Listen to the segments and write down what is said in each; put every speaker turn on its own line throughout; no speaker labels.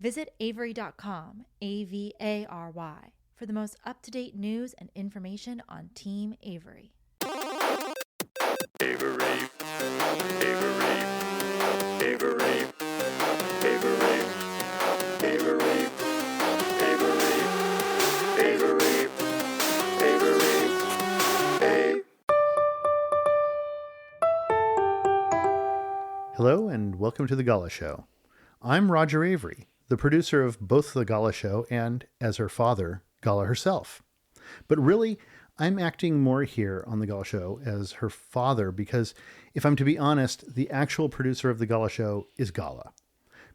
Visit Avery.com, Avary, for the most up-to-date news and information on Team Avery.
Avery, Avery, Avery, Avery, Avery, Avery, Avery, Avery,
Hello and welcome to The Gala Show. I'm Roger Avery, the producer of both The Gala Show and, as her father, Gala herself. But really, I'm acting more here on The Gala Show as her father because, if I'm to be honest, the actual producer of The Gala Show is Gala.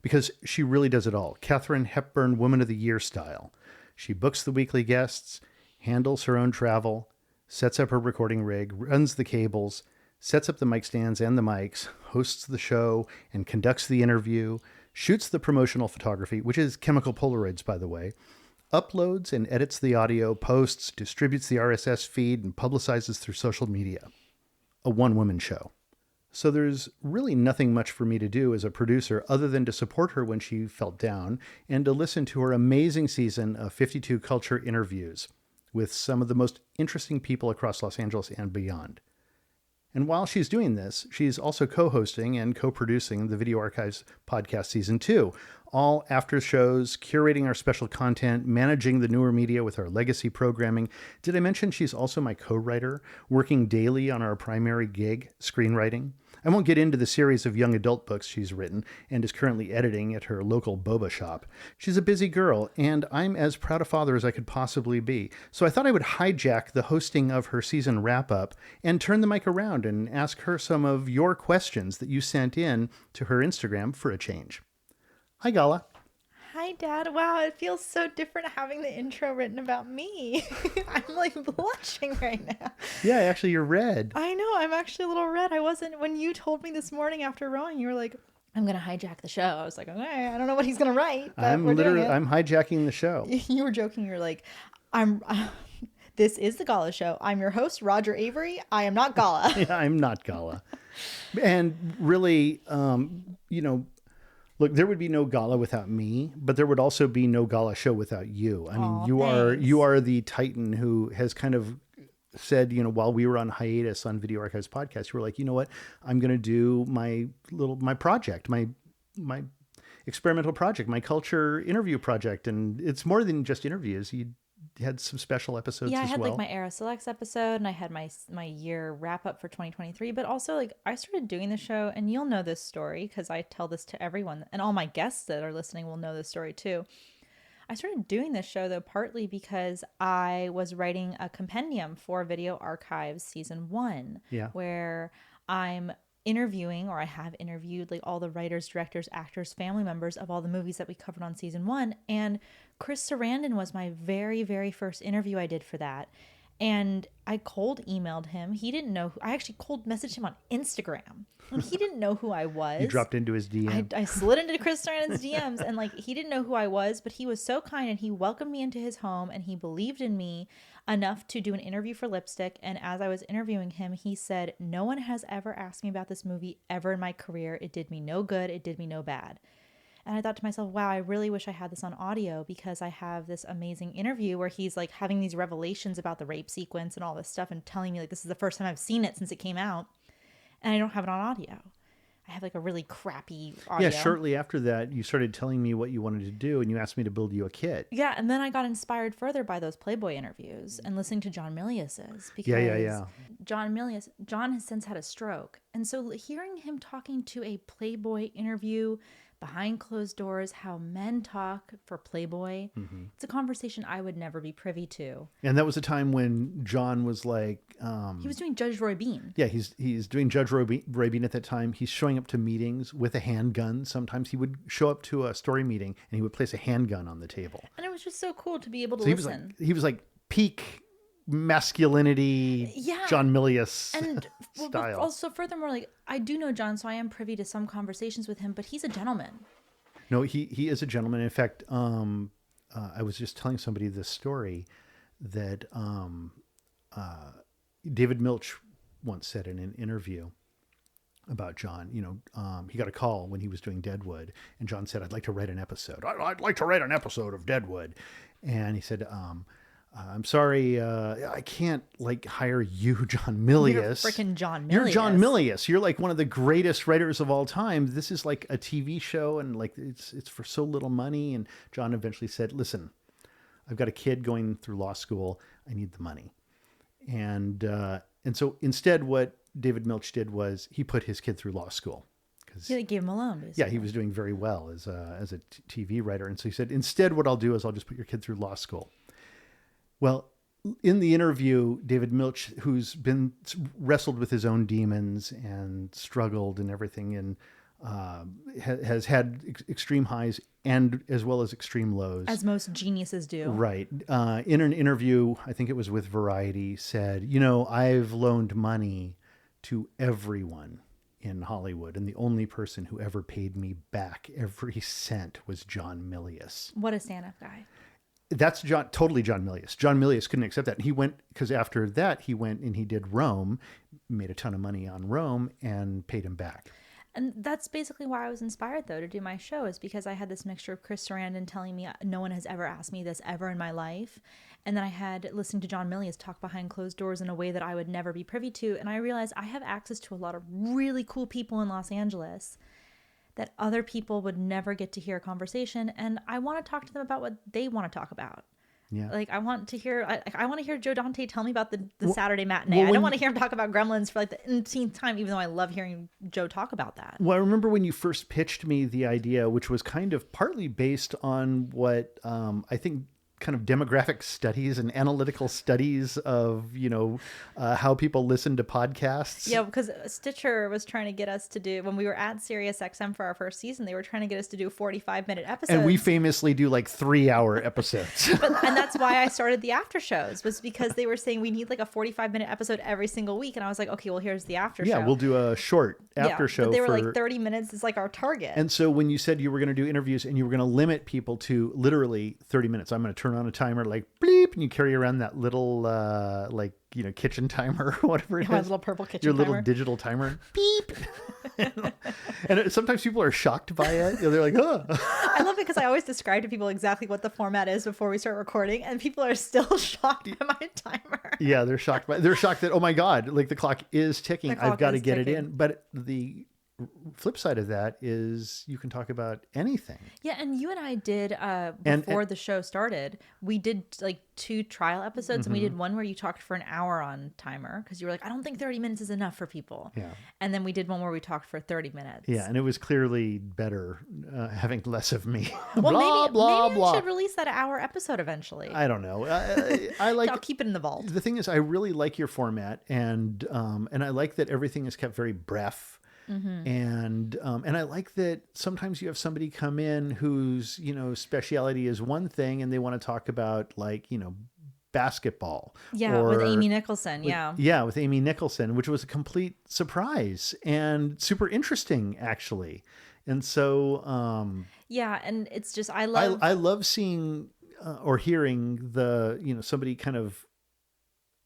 Because she really does it all. Katharine Hepburn Woman of the Year style. She books the weekly guests, handles her own travel, sets up her recording rig, runs the cables, sets up the mic stands and the mics, hosts the show and conducts the interview, shoots the promotional photography, which is chemical Polaroids, by the way, uploads and edits the audio, posts, distributes the RSS feed, and publicizes through social media. A one-woman show. So there's really nothing much for me to do as a producer other than to support her when she felt down and to listen to her amazing season of 52 Culture interviews with some of the most interesting people across Los Angeles and beyond. And while she's doing this, she's also co-hosting and co-producing the Video Archives podcast season 2, all after shows, curating our special content, managing the newer media with our legacy programming. Did I mention she's also my co-writer, working daily on our primary gig, screenwriting? I won't get into the series of young adult books she's written and is currently editing at her local boba shop. She's a busy girl, and I'm as proud a father as I could possibly be. So I thought I would hijack the hosting of her season wrap-up and turn the mic around and ask her some of your questions that you sent in to her Instagram for a change. Hi, Gala.
Hi, Dad. Wow, it feels so different having the intro written about me. I'm like blushing right now.
Yeah, actually, you're red.
I know. I'm actually a little red. I wasn't, when you told me this morning after rowing, you were like, I'm going to hijack the show. I was like, okay, I don't know what he's going to write, but
I'm hijacking the show.
You were joking. You're like, this is the Gala Show. I'm your host, Roger Avery. I am not Gala.
Yeah, I'm not Gala. And really, look, there would be no Gala without me, but there would also be no Gala Show without you. I mean, you are the Titan who has kind of said, while we were on hiatus on Video Archives podcast, you were like, you know what, I'm going to do my project, my experimental project, my culture interview project. And it's more than just interviews. You had some special episodes as well.
Yeah, I had like my Era Selects episode, and I had my year wrap up for 2023. But also, like, I started doing the show, and you'll know this story because I tell this to everyone, and all my guests that are listening will know this story too. I started doing this show though partly because I was writing a compendium for Video Archives season 1, where I'm interviewing, or I have interviewed, like all the writers, directors, actors, family members of all the movies that we covered on season 1. And Chris Sarandon was my very, very first interview I did for that. And I cold emailed him. He didn't know I actually cold messaged him on Instagram. And he didn't know who I was.
You dropped into his DM.
I slid into Chris Sarandon's DMs, and like, he didn't know who I was, but he was so kind, and he welcomed me into his home, and he believed in me enough to do an interview for Lipstick. And as I was interviewing him, he said, "No one has ever asked me about this movie ever in my career. It did me no good. It did me no bad." And I thought to myself, wow, I really wish I had this on audio, because I have this amazing interview where he's like having these revelations about the rape sequence and all this stuff and telling me like this is the first time I've seen it since it came out. And I don't have it on audio. I have like a really crappy audio.
Yeah, shortly after that, you started telling me what you wanted to do, and you asked me to build you a kit.
Yeah, and then I got inspired further by those Playboy interviews and listening to John Milius's, because John has since had a stroke. And so hearing him talking to a Playboy interview behind closed doors, how men talk for Playboy, it's a conversation I would never be privy to.
And that was a time when John was like...
he was doing Judge Roy Bean.
Yeah, he's doing Judge Roy Bean at that time. He's showing up to meetings with a handgun. Sometimes he would show up to a story meeting and he would place a handgun on the table.
And it was just so cool to be able to listen.
He was like peak masculinity, John Milius
and
style.
Also, furthermore, like, I do know John, so I am privy to some conversations with him, but he's a gentleman.
No, he is a gentleman. In fact, I was just telling somebody this story that David Milch once said in an interview about John. He got a call when he was doing Deadwood, and John said, "I'd like to write an episode. I'd like to write an episode of Deadwood." And he said, "I'm sorry, I can't hire you, John Milius.
You're freaking John Milius.
You're John Milius. You're like one of the greatest writers of all time. This is like a TV show, and like it's for so little money." And John eventually said, "Listen, I've got a kid going through law school. I need the money." And so instead, what David Milch did was he put his kid through law school.
Yeah, they gave him a loan, basically.
Yeah, he was doing very well as a TV writer. And so he said, instead, what I'll do is I'll just put your kid through law school. Well, in the interview, David Milch, who's been wrestled with his own demons and struggled and everything, and has had extreme highs and as well as extreme lows.
As most geniuses do.
Right. In an interview, I think it was with Variety, said, I've loaned money to everyone in Hollywood, and the only person who ever paid me back every cent was John Milius.
What a stand-up guy.
That's totally John Milius. John Milius couldn't accept that. And he went, because after that, he went and he did Rome, made a ton of money on Rome, and paid him back.
And that's basically why I was inspired, though, to do my show, is because I had this mixture of Chris Sarandon telling me no one has ever asked me this ever in my life. And then I had listened to John Milius talk behind closed doors in a way that I would never be privy to. And I realized I have access to a lot of really cool people in Los Angeles that other people would never get to hear a conversation. And I want to talk to them about what they want to talk about.
Yeah.
Like, I want to hear Joe Dante tell me about the Saturday matinee. I don't want to hear him talk about Gremlins for like the umpteenth time, even though I love hearing Joe talk about that.
Well, I remember when you first pitched me the idea, which was kind of partly based on what I think kind of demographic studies and analytical studies of, how people listen to podcasts.
Yeah, because Stitcher was trying to get us to do, when we were at Sirius XM for our first season, they were trying to get us to do 45-minute episodes.
And we famously do like 3-hour episodes.
And that's why I started the after shows, was because they were saying we need like a 45-minute episode every single week. And I was like, okay, well, here's the after show.
Yeah, we'll do a short after show.
But they were like 30 minutes is like our target.
And so when you said you were going to do interviews and you were going to limit people to literally 30 minutes, I'm going to turn on a timer like bleep, and you carry around that little kitchen timer or whatever it is.
My little purple kitchen
Your
timer.
little digital timer. Beep. And sometimes people are shocked by it. They're like, oh.
I love it because I always describe to people exactly what the format is before we start recording, and people are still shocked by my timer.
Yeah, they're shocked that, oh my God, like the clock is ticking. I've got to get it in. But the flip side of that is you can talk about anything.
Yeah, and you and I did before the show started, we did like 2 trial episodes, and we did one where you talked for an hour on timer because you were like, I don't think 30 minutes is enough for people.
Yeah.
And then we did one where we talked for 30 minutes.
Yeah, and it was clearly better having less of me.
Well,
blah,
maybe
blah.
we should release that hour episode eventually.
I don't know. I like.
I'll keep it in the vault.
The thing is, I really like your format, and I like that everything is kept very brief. And I like that sometimes you have somebody come in whose, speciality is one thing and they want to talk about basketball.
Yeah, with Amy Nicholson.
With Amy Nicholson, which was a complete surprise and super interesting, actually. And so,
and it's just, I
love seeing or hearing somebody kind of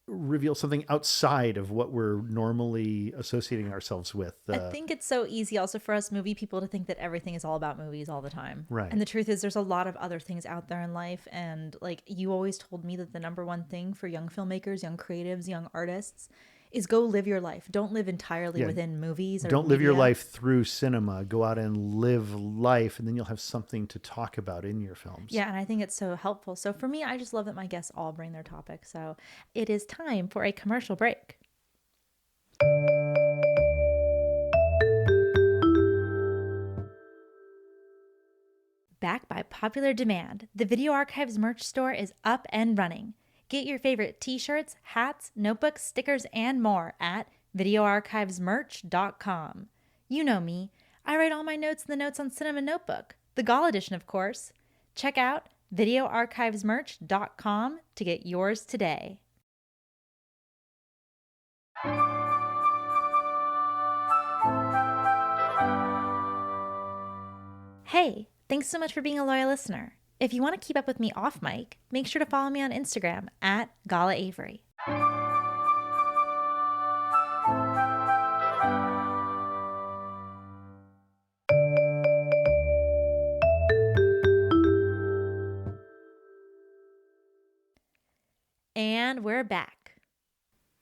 reveal something outside of what we're normally associating ourselves with.
I think it's so easy also for us movie people to think that everything is all about movies all the time.
Right.
And the truth is there's a lot of other things out there in life. And like you always told me that the number one thing for young filmmakers, young creatives, young artists is go live your life. Don't live entirely within movies.
Don't live your life through cinema. Go out and live life, and then you'll have something to talk about in your films.
Yeah, and I think it's so helpful. So for me, I just love that my guests all bring their topic. So it is time for a commercial break. Back by popular demand, the Video Archives merch store is up and running. Get your favorite t-shirts, hats, notebooks, stickers, and more at videoarchivesmerch.com. You know me. I write all my notes in the Notes on Cinema notebook, the Gala edition, of course. Check out videoarchivesmerch.com to get yours today. Hey, thanks so much for being a loyal listener. If you want to keep up with me off mic, make sure to follow me on Instagram at Gala Avery. And we're back.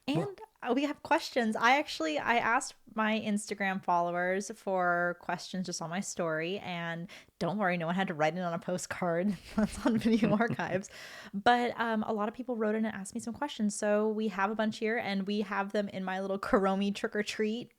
And we have questions. I asked my Instagram followers for questions just on my story. And don't worry, no one had to write it on a postcard. That's on Video Archives. But a lot of people wrote in and asked me some questions. So we have a bunch here, and we have them in my little Karomi trick-or-treat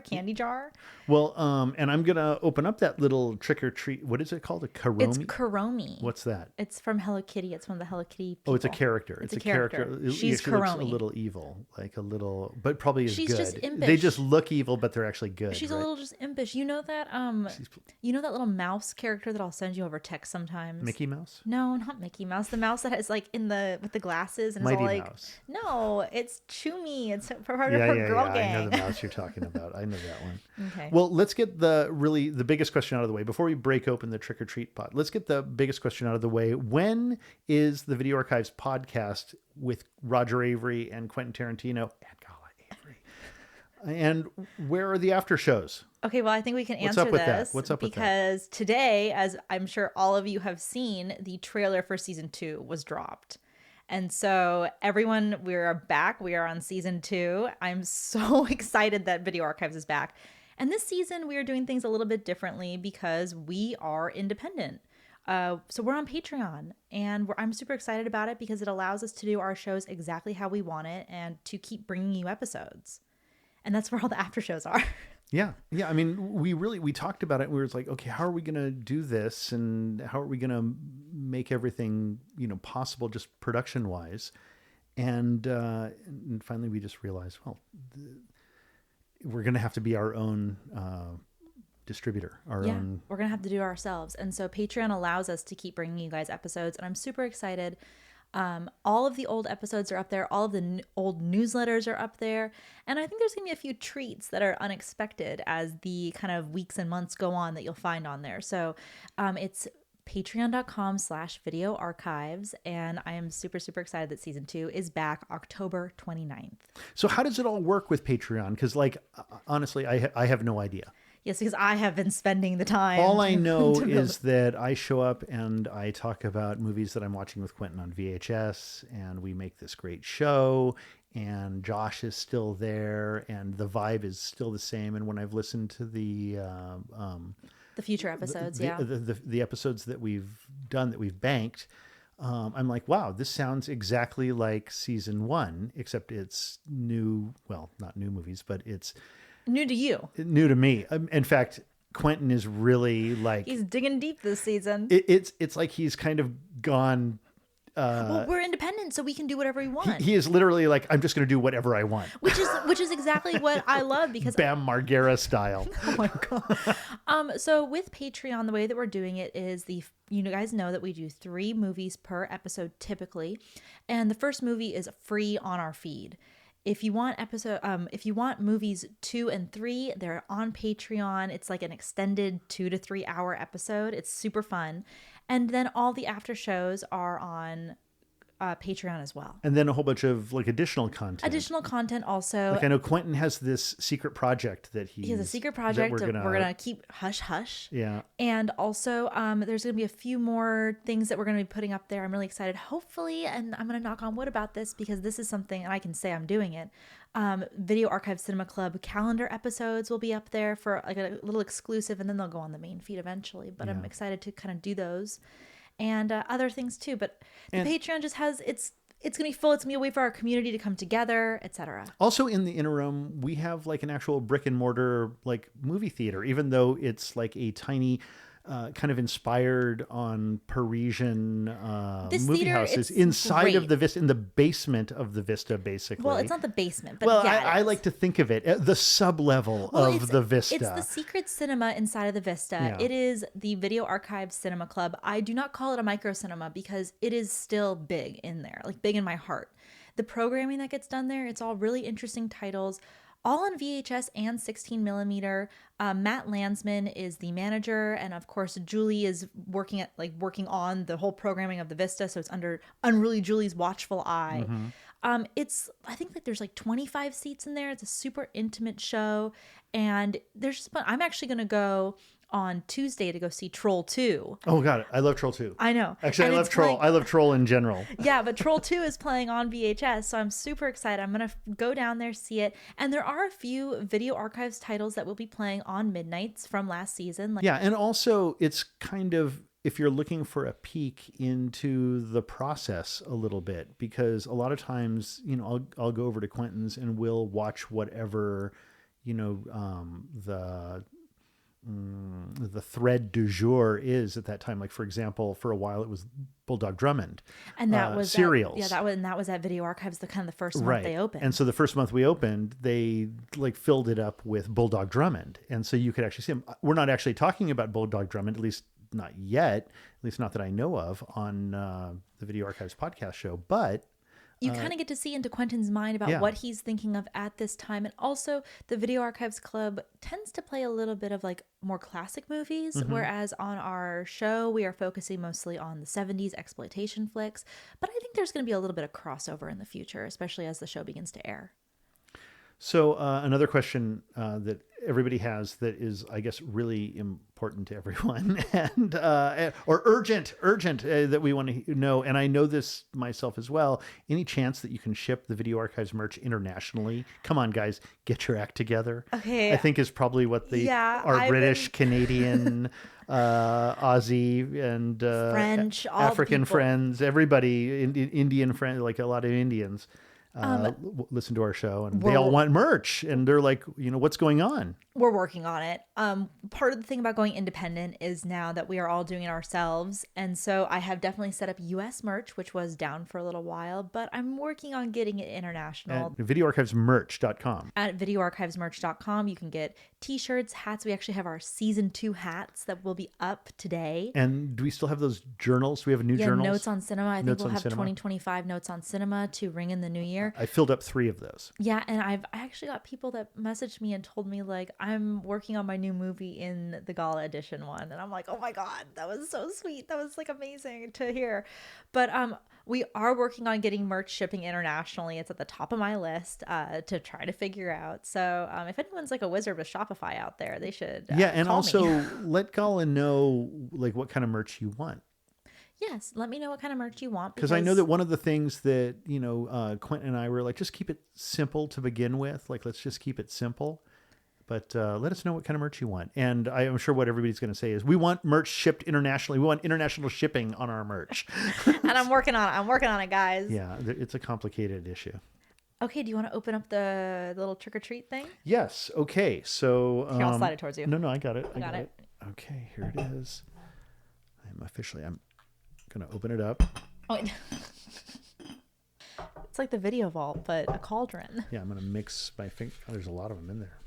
candy jar.
Well, and I'm going to open up that little trick or treat. What is it called? A Karomi?
It's Karomi.
What's that?
It's from Hello Kitty. It's one of the Hello Kitty people.
Oh, it's a character.
It's a character. She's
she looks
Karomi.
a little evil, like a little, but probably is
She's
good.
just impish.
They just look evil, but they're actually good.
She's
right?
a little just impish. You know that that little mouse character that I'll send you over text sometimes?
Mickey Mouse?
No, not Mickey Mouse. The mouse that is like with the glasses and
Mighty
is all like
Mouse.
No, it's Chumi. It's for her
Yeah,
girl
I
gang.
know the mouse you're talking about. I know that one.
Okay.
Well, let's get the biggest question out of the way before we break open the trick or treat pot. Let's get the biggest question out of the way. When is the Video Archives podcast with Roger Avery and Quentin Tarantino and Gala Avery? And where are the after shows?
Okay, well, I think we can
What's
answer
up with that?
this
What's up with that?
because today, as I'm sure all of you have seen, the trailer for season 2 was dropped. And so everyone, we're back. We are on season 2. I'm so excited that Video Archives is back. And this season, we are doing things a little bit differently because we are independent. So we're on Patreon, and I'm super excited about it because it allows us to do our shows exactly how we want it and to keep bringing you episodes. And that's where all the after shows are.
Yeah. I mean, we talked about it. And we were like, okay, how are we going to do this, and how are we going to make everything possible, just production wise? And finally, we just realized, well, we're going to have to be our own distributor. We're going to
have to do it ourselves. And so Patreon allows us to keep bringing you guys episodes, and I'm super excited. All of the old episodes are up there. All of the old newsletters are up there. And I think there's going to be a few treats that are unexpected as the kind of weeks and months go on that you'll find on there. So it's patreon.com/video archives. And I am super, super excited that season 2 is back October 29th.
So how does it all work with Patreon? Because honestly, I have no idea.
Yes, because I have been spending the time.
All I know is that I show up and I talk about movies that I'm watching with Quentin on VHS, and we make this great show, and Josh is still there, and the vibe is still the same. And when I've listened to the
future episodes,
the episodes that we've done, that we've banked, I'm like, wow, this sounds exactly like season 1, except it's new. Well, not new movies, but it's
new to you.
New to me. In fact, Quentin is really like...
He's digging deep this season.
It's like he's kind of gone...
well, we're independent, so we can do whatever we want.
He is literally like, I'm just going to do whatever I want.
Which is exactly what I love because...
Bam Margera style.
Oh my God. So with Patreon, the way that we're doing it is you guys know that we do 3 movies per episode typically. And the first movie is free on our feed. If you want movies 2 and 3, they're on Patreon. It's like an extended 2 to 3 hour episode. It's super fun. And then all the after shows are on Patreon as well.
And then a whole bunch of like additional content.
Additional content also.
Like I know Quentin has this secret project that he
has a secret project that we're gonna keep hush hush.
Yeah.
And also there's gonna be a few more things that we're gonna be putting up there. I'm really excited. Hopefully, and I'm gonna knock on wood about this because this is something, and I can say I'm doing it. Video Archive Cinema Club calendar episodes will be up there for like a little exclusive, and then they'll go on the main feed eventually. But I'm excited to kind of do those. And other things too, but the Patreon just has it's gonna be full. It's gonna be a way for our community to come together, etc.
Also, in the interim, we have like an actual brick and mortar like movie theater, even though it's like a tiny, kind of inspired on Parisian movie
theater,
houses
it's
inside of
great.
the Vista, in the basement of the Vista, basically.
Well, it's not the basement, but
well,
yeah,
I like to think of it the sub level of the Vista.
It's the secret cinema inside of the Vista.
Yeah.
It is the Video Archive Cinema Club. I do not call it a micro cinema because it is still big in there, like big in my heart. The programming that gets done there, it's all really interesting titles, all on VHS and 16 millimeter. Matt Landsman is the manager, and of course Julie is working on the whole programming of the Vista, so it's under Unruly Julie's watchful eye. Mm-hmm. I think that there's like 25 seats in there. It's a super intimate show, and there's just fun. I'm actually gonna go on Tuesday to go see Troll 2.
Oh God, I love Troll 2.
I know.
Actually,
And
I love
it's
Troll.
playing-
I love Troll in general.
Yeah, but Troll 2 is playing on VHS, so I'm super excited. I'm going to go down there, see it. And there are a few Video Archives titles that will be playing on midnights from last season.
Yeah, and also it's kind of, if you're looking for a peek into the process a little bit, because a lot of times, I'll go over to Quentin's and we'll watch whatever, the thread du jour is at that time. Like, for example, for a while it was Bulldog Drummond,
And that was
serials.
that was at Video Archives, the first month they opened.
And so the first month we opened, they like filled it up with Bulldog Drummond, and so you could actually see him. We're not actually talking about Bulldog Drummond, at least not yet, at least not that I know of, on the Video Archives podcast show, but.
You kind of get to see into Quentin's mind about what he's thinking of at this time. And also, the Video Archives Club tends to play a little bit of like more classic movies, whereas on our show, we are focusing mostly on the 70s exploitation flicks. But I think there's going to be a little bit of crossover in the future, especially as the show begins to air.
So another question that everybody has that is, I guess, really important to everyone and or urgent that we want to know. And I know this myself as well. Any chance that you can ship the Video Archives merch internationally? Come on, guys, get your act together.
Okay.
I think is probably what our British, Canadian, Aussie, and
French, all
African
people.
friends, everybody, Indian friends, like a lot of Indians. Listen to our show, and they all want merch, and they're like, what's going on?
We're working on it. Part of the thing about going independent is now that we are all doing it ourselves. And so I have definitely set up US merch, which was down for a little while, but I'm working on getting it international.
At videoarchivesmerch.com.
At videoarchivesmerch.com, you can get t-shirts, hats. We actually have our season 2 hats that will be up today.
And do we still have those journals? Do we have new journals?
Notes on Cinema. I think
Notes
we'll
on
have
Cinema.
2025 Notes on Cinema to ring in the new year.
I filled up 3 of those.
Yeah, and I actually got people that messaged me and told me, like, I'm working on my new movie in the Gala edition one. And I'm like, oh my God, that was so sweet. That was like amazing to hear. But we are working on getting merch shipping internationally. It's at the top of my list to try to figure out. So if anyone's like a wizard with Shopify out there, they should
and
call
also
me.
let Gala know like what kind of merch you want.
Yes, let me know what kind of merch you want.
Because I know that one of the things that, Quentin and I were like, just keep it simple to begin with. Like, let's just keep it simple. But let us know what kind of merch you want. And I am sure what everybody's going to say is, we want merch shipped internationally. We want international shipping on our merch.
And I'm working on it. I'm working on it, guys.
Yeah, it's a complicated issue.
Okay, do you want to open up the little trick-or-treat thing?
Yes. Okay. So
Here, I'll slide it towards you.
No, I got it.
I got it.
Okay, here it is. I'm going to open it up.
Oh, wait. It's like the video vault, but a cauldron.
Yeah, I'm going to mix my finger. Oh, there's a lot of them in there.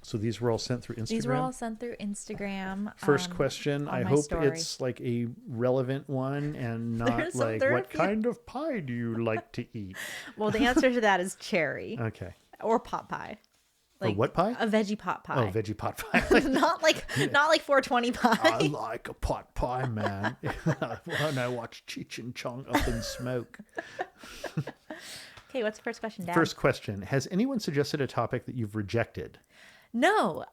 So these were all sent through Instagram?
These were all sent through Instagram.
First question. I
my
hope
story.
it's like a relevant one and not like, what kind of pie do you like to eat?
Well, the answer to that is cherry.
Okay.
Or pot pie.
Like, what pie?
A veggie pot pie.
Oh, veggie pot pie.
not like 420 pie.
I like a pot pie, man. When I watch Cheech and Chong Up in Smoke.
Okay, what's the first question, Dad?
First question. Has anyone suggested a topic that you've rejected?
No.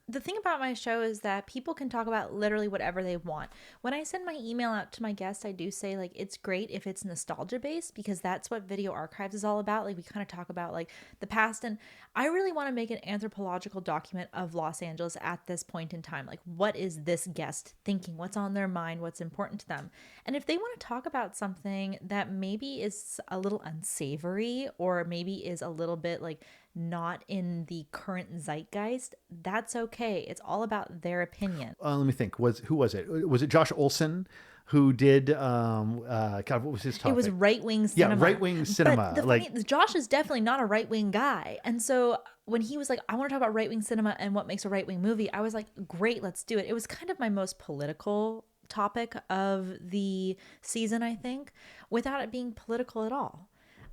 The thing about my show is that people can talk about literally whatever they want. When I send my email out to my guests, I do say, like, it's great if it's nostalgia based, because that's what Video Archives is all about. Like, we kind of talk about like the past, and I really want to make an anthropological document of Los Angeles at this point in time. Like, what is this guest thinking? What's on their mind? What's important to them? And if they want to talk about something that maybe is a little unsavory, or maybe is a little bit like not in the current zeitgeist, that's okay. It's all about their opinion.
Let me think. Who was it? Was it Josh Olson who did? God, what was his topic?
It was right-wing cinema.
Yeah, right-wing cinema.
But Josh is definitely not a right-wing guy, and so when he was like, "I want to talk about right-wing cinema and what makes a right-wing movie," I was like, "Great, let's do it." It was kind of my most political topic of the season, I think, without it being political at all.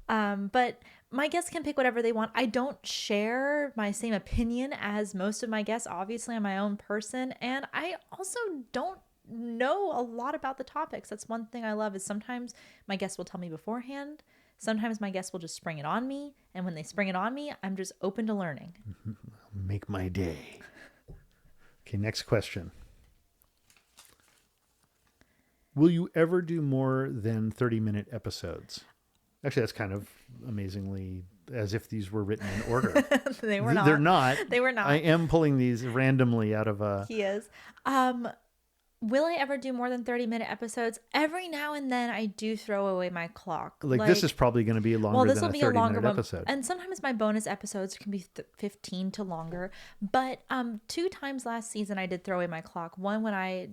But my guests can pick whatever they want. I don't share my same opinion as most of my guests. Obviously, I'm my own person. And I also don't know a lot about the topics. That's one thing I love, is sometimes my guests will tell me beforehand. Sometimes my guests will just spring it on me. And when they spring it on me, I'm just open to learning.
Make my day. Okay, next question. Will you ever do more than 30-minute episodes? Actually, that's kind of amazingly as if these were written in order.
They were not.
They're not.
They were not.
I am pulling these randomly out of a...
He is. Will I ever do more than 30-minute episodes? Every now and then I do throw away my clock.
Like this is probably going to be longer
this
than
will
a
be a longer
30-minute
one.
episode.
And sometimes my bonus episodes can be 15 to longer. But 2 times last season I did throw away my clock. One when I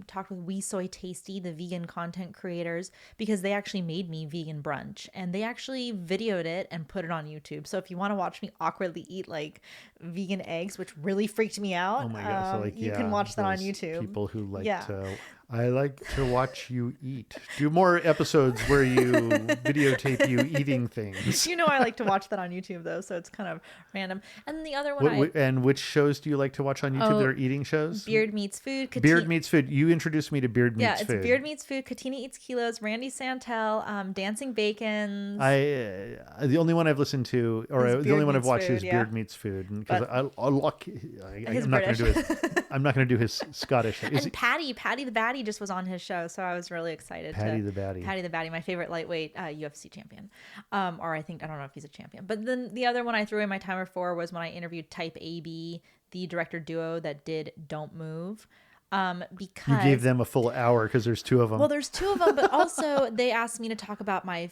talked with We Soy Tasty, the vegan content creators, because they actually made me vegan brunch. And they actually videoed it and put it on YouTube. So if you want to watch me awkwardly eat like vegan eggs, which really freaked me out,
Oh my god! So like,
you can watch that on
those
YouTube.
People who like
Yeah.
to, I like to watch you eat. Do more episodes where you videotape you eating things.
You know I like to watch that on YouTube though, so it's kind of random. And then the other one,
And which shows do you like to watch on YouTube that are eating shows?
Beard Meets Food.
Beard Meets Food. You introduced me to Beard Meets Food.
Yeah, it's Beard Meets Food. Katina Eats Kilos. Randy Santel. Dancing Bacons.
The only one I've listened to, or
Is
the
Beard
only one I've
Meets
watched
Food,
is
yeah.
Beard Meets Food, because
He's
I'm not going to do
British.
his. I'm not going to do his Scottish.
And Patty the Batty just was on his show, so I was really excited.
Patty the Batty.
Patty the Batty, my favorite lightweight UFC champion. Or I don't know if he's a champion. But then the other one I threw in my timer for was when I interviewed Type AB, the director duo that did Don't Move. Because
You gave them a full hour because there's 2 of them.
Well, there's 2 of them, but also they asked me to talk about my,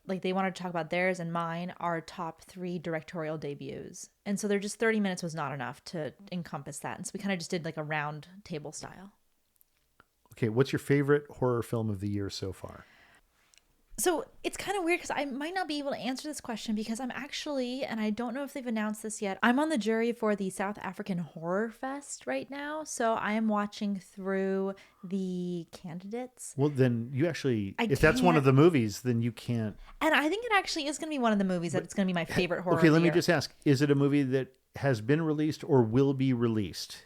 they wanted to talk about theirs and mine, our top 3 directorial debuts. And so they're just 30 minutes was not enough to encompass that. And so we kind of just did like a round table style.
Okay, what's your favorite horror film of the year so far?
So it's kind of weird because I might not be able to answer this question because I'm actually, and I don't know if they've announced this yet, I'm on the jury for the South African Horror Fest right now. So I am watching through the candidates.
Well, then you actually,
I
if that's one of
can't-
the movies, then you can't.
And I think it actually is going to be one of the movies that it's going to be my favorite horror.
Okay,
of
let
the
me
year.
just ask: is it a movie that has been released or will be released?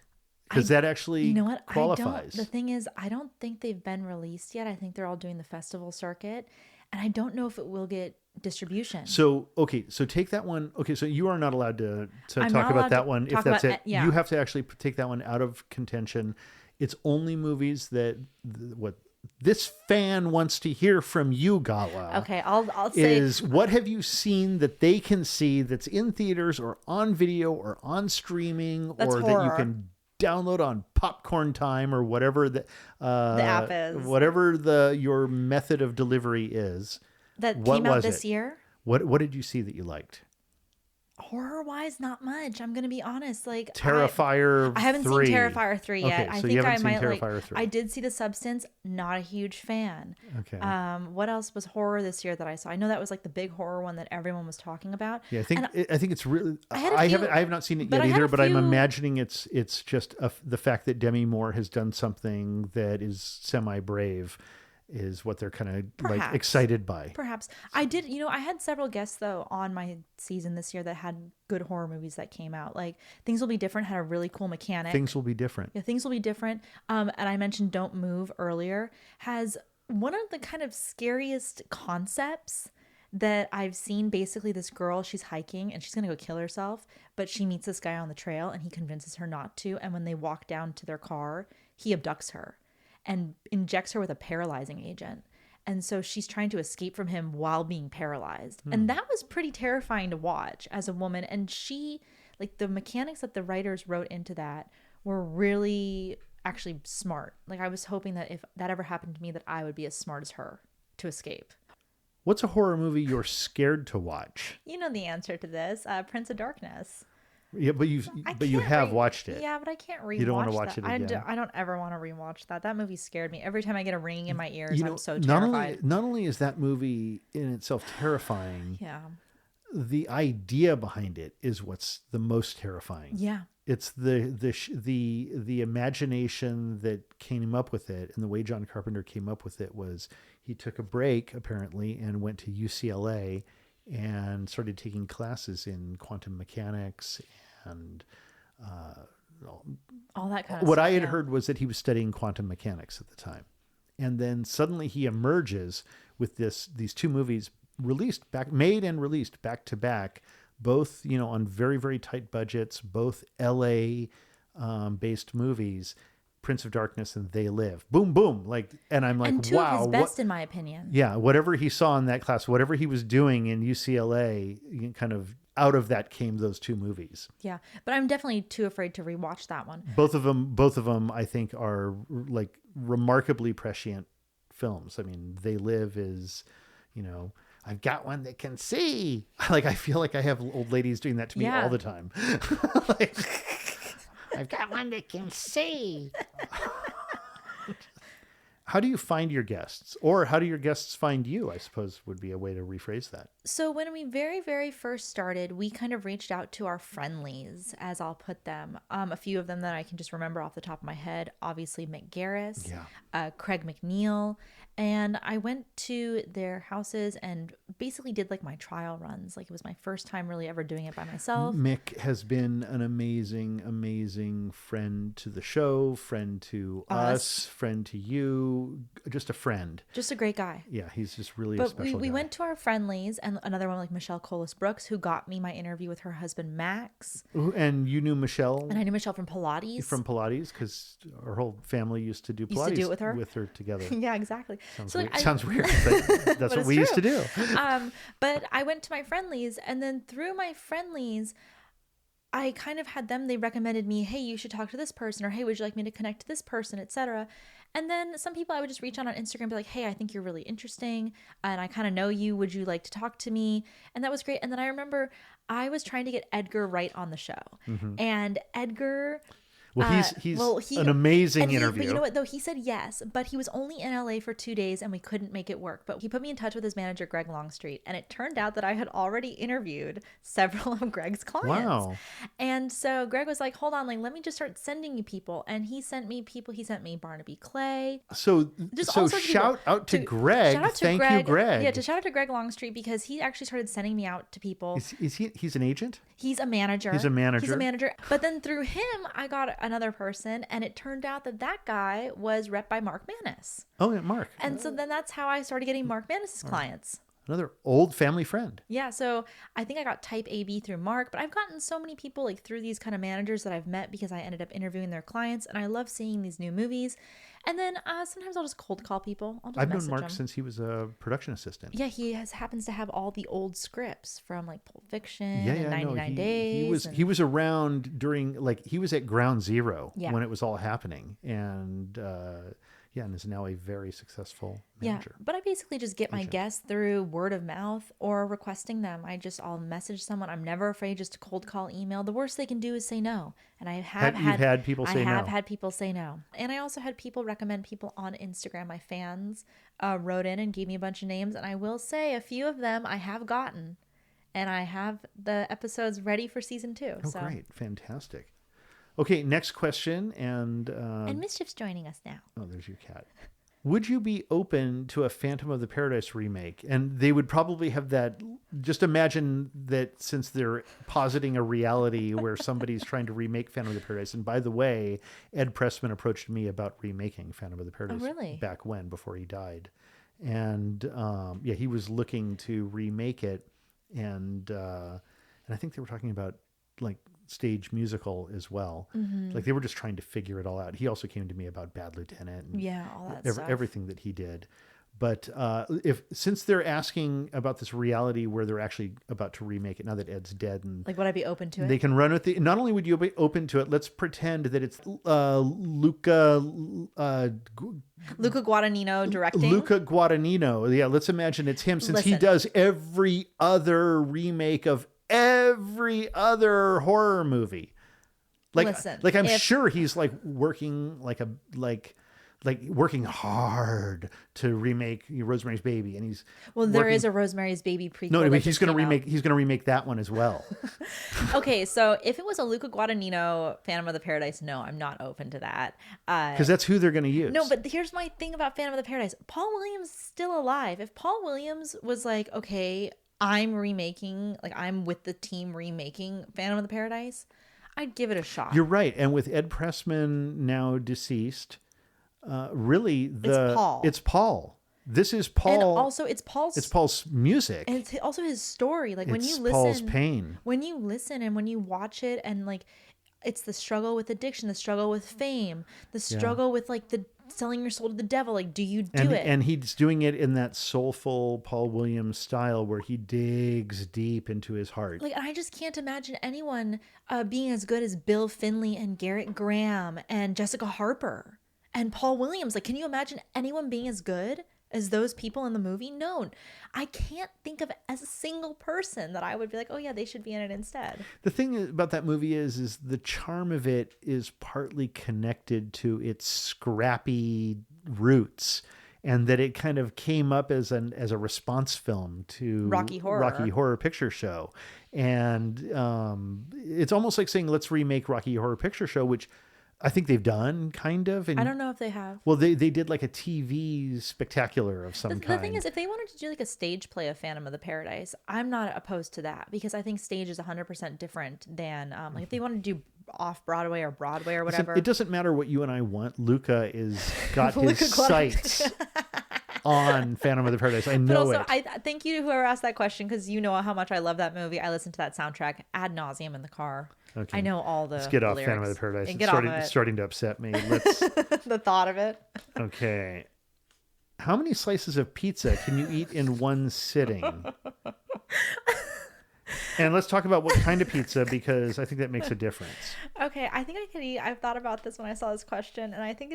Because that actually
You know what?
qualifies.
The thing is, I don't think they've been released yet. I think they're all doing the festival circuit. And I don't know if it will get distribution.
So, okay, so take that one. Okay, so you are not allowed to
I'm
talk
not allowed
about that
to
one if
talk
that's
about
it.
yeah.
You have to actually take that one out of contention. It's only movies that what this fan wants to hear from you, Gala.
Okay, I'll say
Is what have you seen that they can see that's in theaters or on video or on streaming
That's
or that you
horror.
can download on Popcorn Time or whatever the
app is.
whatever your method of delivery is.
that
what
came out
was
this
it?
year.
What did you see that you liked?
Horror wise, not much. I'm gonna be honest. Like
Terrifier.
I haven't
3.
seen Terrifier 3 yet.
Okay,
I
so
think
you haven't
I
seen
might
Terrifier
like.
3.
I did see The Substance. Not a huge fan.
Okay.
What else was horror this year that I saw? I know that was like the big horror one that everyone was talking about.
Yeah, I think it's really.
I had a few-
I have not seen it
but
yet
I had
either,
a
but I'm
few-
imagining it's just the fact that Demi Moore has done something that is semi brave, is what they're kind of like
Perhaps.
excited by.
Perhaps I did. I had several guests though on my season this year that had good horror movies that came out. Like Things Will Be Different had a really cool mechanic.
Things will be different.
Yeah, Things Will Be Different. And I mentioned Don't Move earlier, has one of the kind of scariest concepts that I've seen. Basically, this girl, she's hiking and she's going to go kill herself, but she meets this guy on the trail and he convinces her not to. And when they walk down to their car, he abducts her and injects her with a paralyzing agent. And so she's trying to escape from him while being paralyzed. And that was pretty terrifying to watch as a woman. And she, like the mechanics that the writers wrote into that were really actually smart. Like I was hoping that if that ever happened to me, that I would be as smart as her to escape.
What's a horror movie you're scared to watch?
You know the answer to this, Prince of Darkness.
Yeah, but you have watched it.
Yeah, but I can't rewatch.
You don't wanna watch
that.
it again.
I don't ever want to rewatch that. That movie scared me. Every time I get a ringing in my ears,
You know,
I'm so
not
terrified.
only is that movie in itself terrifying,
Yeah.
the idea behind it is what's the most terrifying.
Yeah.
It's the imagination that came up with it, and the way John Carpenter came up with it was he took a break apparently and went to UCLA and started taking classes in quantum mechanics and
All that kind of
what
stuff.
I had
yeah.
heard was that he was studying quantum mechanics at the time. And then suddenly he emerges with these 2 movies made and released back to back, both, on very, very tight budgets, both LA based movies, Prince of Darkness and They Live. Boom, boom. Like, and I'm like,
And two
wow.
of his best, in my opinion.
Yeah, whatever he saw in that class, whatever he was doing in UCLA, kind of out of that came those two movies.
Yeah, but I'm definitely too afraid to rewatch that one.
Both of them, I think, are like remarkably prescient films. I mean, They Live is, I've got one that can see. Like, I feel like I have old ladies doing that to me all the time. Like, I've got one that can see. How do you find your guests? Or how do your guests find you, I suppose would be a way to rephrase that.
So when we very, very first started, we kind of reached out to our friendlies, as I'll put them. A few of them that I can just remember off the top of my head. Obviously, Mick Garris, Craig McNeil. And I went to their houses and basically did like my trial runs. Like, it was my first time really ever doing it by myself.
Mick has been an amazing, amazing friend to the show, friend to us, friend to you, just a friend.
Just a great guy.
Yeah, he's just really a special
we
guy.
went to our friendlies, and another one like Michelle Colas Brooks, who got me my interview with her husband, Max.
And you knew Michelle?
And I knew Michelle from Pilates.
From Pilates, because our whole family used to do Pilates.
Used to do it with her?
Together.
Yeah, exactly.
Sounds weird, but that's what we used to do.
But I went to my friendlies, and then through my friendlies, I kind of had them, they recommended me, hey, you should talk to this person, or hey, would you like me to connect to this person, etc. And then some people I would just reach out on Instagram and be like, hey, I think you're really interesting, and I kind of know you. Would you like to talk to me? And that was great. And then I remember I was trying to get Edgar Wright on the show. And Edgar...
he's an amazing interview.
But you know what, though? He said yes, but he was only in LA for 2 days and we couldn't make it work. But he put me in touch with his manager, Greg Longstreet. And it turned out that I had already interviewed several of Greg's clients.
Wow.
And so Greg was like, hold on, like, let me just start sending you people. And he sent me people. He sent me Barnaby Clay.
So shout out to Greg. Thank you, Greg.
Yeah, to shout out to Greg Longstreet, because he actually started sending me out to people.
He's an agent?
He's a manager.
He's a manager.
But then through him, I got another person, and it turned out that guy was rep by Mark Manis.
Oh, yeah, Mark.
And so then that's how I started getting Mark Manis's clients.
Another old family friend.
Yeah, so I think I got type AB through Mark, but I've gotten so many people like through these kind of managers that I've met because I ended up interviewing their clients, and I love seeing these new movies. And then sometimes I'll just cold call people.
I've known Mark since he was a production assistant.
Yeah, he happens to have all the old scripts from like Pulp Fiction and 99
no,
Days.
He was around during, like, he was at ground zero when it was all happening. And and is now a very successful manager.
Yeah, but I basically just get my guests through word of mouth or requesting them. I'll message someone. I'm never afraid just to cold call, email. The worst they can do is say no. And I have
had people say no.
I have had people say no. And I also had people recommend people on Instagram. My fans wrote in and gave me a bunch of names. And I will say a few of them I have gotten. And I have the episodes ready for season 2.
Oh, great. Fantastic. Okay, next question. And
Mischief's joining us now.
Oh, there's your cat. Would you be open to a Phantom of the Paradise remake? And they would probably have that. Just imagine that, since they're positing a reality where somebody's trying to remake Phantom of the Paradise. And by the way, Ed Pressman approached me about remaking Phantom of the Paradise back when, before he died. And he was looking to remake it. And I think they were talking about like stage musical as well. Like, they were just trying to figure it all out. He also came to me about Bad Lieutenant and
all that stuff.
Everything that he did. But since they're asking about this reality where they're actually about to remake it now that Ed's dead, and
like, would I be open to it?
They can run with it. Not only would you be open to it, let's pretend that it's Luca
Guadagnino directing.
Luca Guadagnino. Yeah, let's imagine it's him, since he does every other remake of every other horror movie. Like I'm sure he's like working working hard to remake Rosemary's Baby, and he's
there is a Rosemary's Baby prequel.
No, he's going to remake that one as well.
Okay, so if it was a Luca Guadagnino Phantom of the Paradise, no, I'm not open to that.
Because that's who they're going to use.
No, but here's my thing about Phantom of the Paradise. Paul Williams is still alive. If Paul Williams was like, okay, I'm with the team remaking Phantom of the Paradise, I'd give it a shot.
You're right. And with Ed Pressman now deceased, really it's Paul. This is Paul.
And also it's
Paul's music.
And it's also his story. Like, when you listen,
Paul's pain.
When you listen and when you watch it, and like, it's the struggle with addiction, the struggle with fame, the
Yeah.
struggle with like the selling your soul to the devil. Like, do you do
And
it?
and he's doing it in that soulful Paul Williams style where he digs deep into his heart.
Like, I just can't imagine anyone being as good as Bill Finley and Garrett Graham and Jessica Harper and Paul Williams. Like, can you imagine anyone being as good as those people in the movie? No, I can't think of as a single person that I would be like, oh yeah, they should be in it instead.
The thing about that movie is the charm of it is partly connected to its scrappy roots, and that it kind of came up as a response film to
Rocky Horror
Picture Show. And it's almost like saying, let's remake Rocky Horror Picture Show, which I think they've done kind of. And
I don't know if they have.
well, they did like a TV spectacular of some
The
kind.
thing is, if they wanted to do like a stage play of Phantom of the Paradise, I'm not opposed to that because I think stage is 100% different than like if they want to do off Broadway or Broadway or
Listen,
whatever.
it doesn't matter what you and I want. Luca is got his
Luca Clark.
sights on Phantom of the Paradise. I
But
know
also,
it.
I thank you to whoever asked that question because you know how much I love that movie. I listen to that soundtrack ad nauseum in the car.
Okay.
I know all the
Let's get off
lyrics.
Phantom of the Paradise.
And
It's
get off of
starting,
it.
it's starting to upset me. Let's.
The thought of it.
Okay. How many slices of pizza can you eat in one sitting? And let's talk about what kind of pizza, because I think that makes a difference.
Okay, I think I could eat. I've thought about this when I saw this question, and I think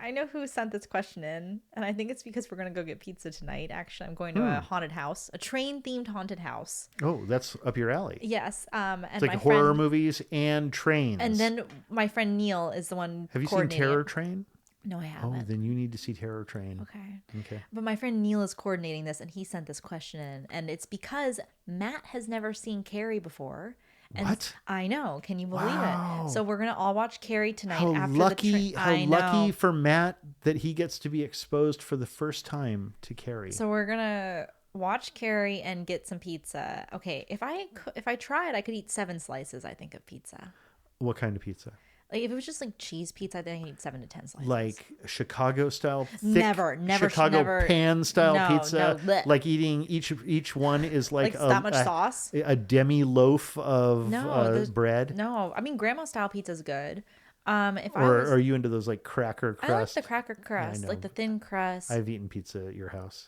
I know who sent this question in, and I think it's because we're gonna go get pizza tonight. Actually, I'm going to a haunted house, a train-themed haunted house.
Oh, that's up your alley.
Yes, and
It's like
my
horror
friend,
movies and trains.
and then my friend Neil is the one.
have you seen
coordinating
Terror
it.
Train?
No, I
Oh,
haven't.
then you need to see Terror Train.
Okay.
Okay.
But my friend Neil is coordinating this, and he sent this question in, and it's because Matt has never seen Carrie before. And
What?
I know. Can you believe
Wow.
it? So we're gonna all watch Carrie tonight
How
after
lucky!
the
How
I
lucky
know.
for Matt that he gets to be exposed for the first time to Carrie.
So we're gonna watch Carrie and get some pizza. Okay, if I tried, I could eat 7 slices. I think of pizza.
What kind of pizza?
Like if it was just like cheese pizza, I think I could eat 7 to 10 slices.
Like Chicago style, thick
Never,
Chicago pan style
no,
pizza.
no, bleh.
Like eating each one is like
that much sauce.
a demi loaf of
No,
bread.
No, I mean grandma style pizza is good. If I
Or
was,
are you into those like cracker
I like
crust?
the cracker crust,
know.
like the thin crust.
I've eaten pizza at your house,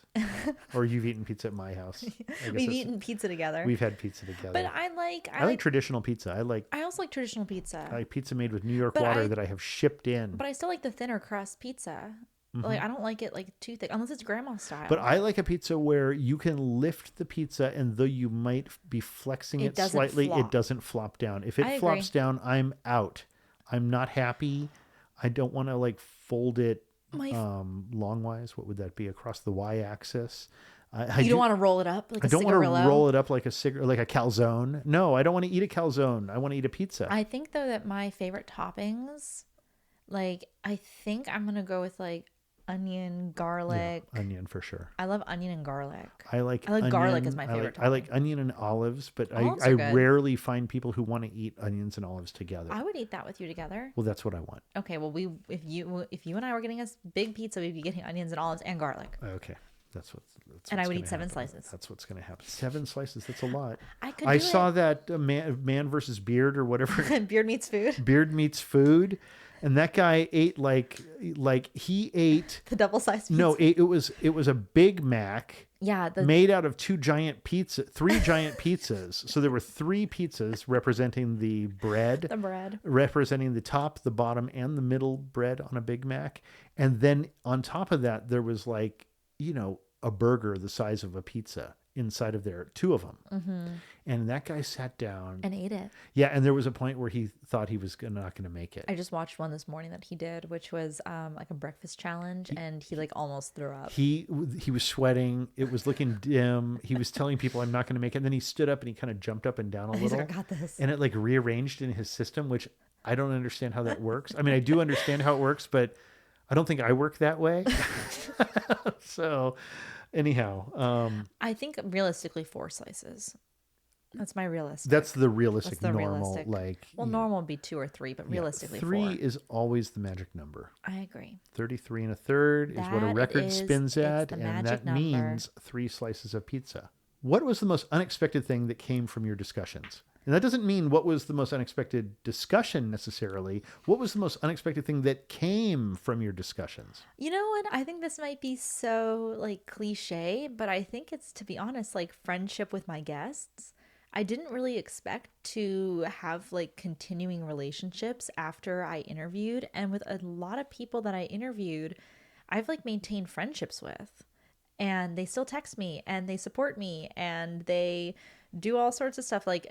or you've eaten pizza at my house. I guess
We've
that's-
eaten pizza together.
We've had pizza together.
But I like
traditional pizza.
I also like traditional pizza.
I like pizza made with New York
But
water that I have shipped in.
But I still like the thinner crust pizza. Like I don't like it like too thick unless it's grandma style.
Mm-hmm. But I like a pizza where you can lift the pizza, and though you might be flexing
It
it
doesn't
slightly,
flop.
it doesn't flop down. If it
I
flops
agree.
down, I'm out. I'm not happy. I don't want to like fold it
My-
longwise. What would that be? Across the y-axis.
you don't want to roll it up like
I
a
don't want
cigarillo.
to roll it up like like a calzone. No, I don't want to eat a calzone. I want to eat a pizza.
I think though that my favorite toppings, like I think I'm gonna go with like onion, garlic.
Onion for sure.
I love onion and garlic.
I like
garlic
onion.
as my favorite
I like onion and olives, but
Olives
I
are good.
rarely find people who want to eat onions and olives together.
I would eat that with you together.
Well, that's what I want.
Okay, well if you and I were getting us big pizza, we'd be getting onions and olives and garlic.
Okay, that's
And I
what's
would
gonna
eat 7
happen.
slices.
That's what's going to happen. 7 slices. That's a lot.
I could.
I
do
saw
it.
that man versus beard or whatever.
Beard meets food.
Beard meets food, and that guy ate like he ate.
The double sized pizza.
No, it was a Big Mac.
Yeah,
Made out of 3 giant pizzas. So there were 3 pizzas representing the bread.
the bread.
Representing the top, the bottom, and the middle bread on a Big Mac. And then on top of that, there was like, a burger the size of a pizza inside of there, 2 of them.
Mm-hmm.
And that guy sat down.
And ate it.
Yeah, and there was a point where he thought he was not going to make it.
I just watched one this morning that he did, which was like a breakfast challenge, and he like almost threw up.
He was sweating. It was looking dim. He was telling people, I'm not going to make it. And then he stood up and he kind of jumped up and down a
He's
little.
like, I got this.
And it like rearranged in his system, which I don't understand how that works. I mean, I do understand how it works, but I don't think I work that way. So anyhow,
I think realistically 4 slices. That's my realistic.
that's the realistic
That's the
normal.
realistic.
Like,
Well, normal would be 2 or 3, but realistically
3
4.
is always the magic number.
I agree.
33 1/3 is what a
That
record
is-
spins
it's
at,
the
and
magic
that
number.
means 3 slices of pizza. What was the most unexpected thing that came from your discussions? And that doesn't mean what was the most unexpected discussion necessarily. What was the most unexpected thing that came from your discussions?
You know what? I think this might be so like cliche, but I think it's, to be honest, like friendship with my guests. I didn't really expect to have like continuing relationships after I interviewed. And with a lot of people that I interviewed, I've like maintained friendships with. And they still text me and they support me and they do all sorts of stuff. Like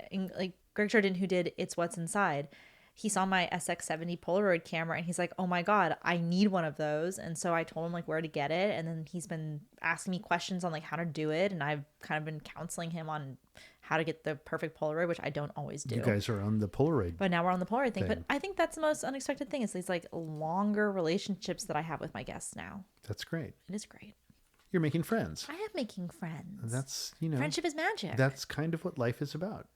Greg Jardin, who did It's What's Inside, he saw my SX70 Polaroid camera and he's like, oh my God, I need one of those. And so I told him like where to get it. And then he's been asking me questions on like how to do it. And I've kind of been counseling him on how to get the perfect Polaroid, which I don't always do.
You guys are on the Polaroid.
But now we're on the Polaroid thing. But I think that's the most unexpected thing is these like longer relationships that I have with my guests now.
That's great.
It is great.
You're making friends.
I am making friends.
That's,
Friendship is magic.
That's kind of what life is about.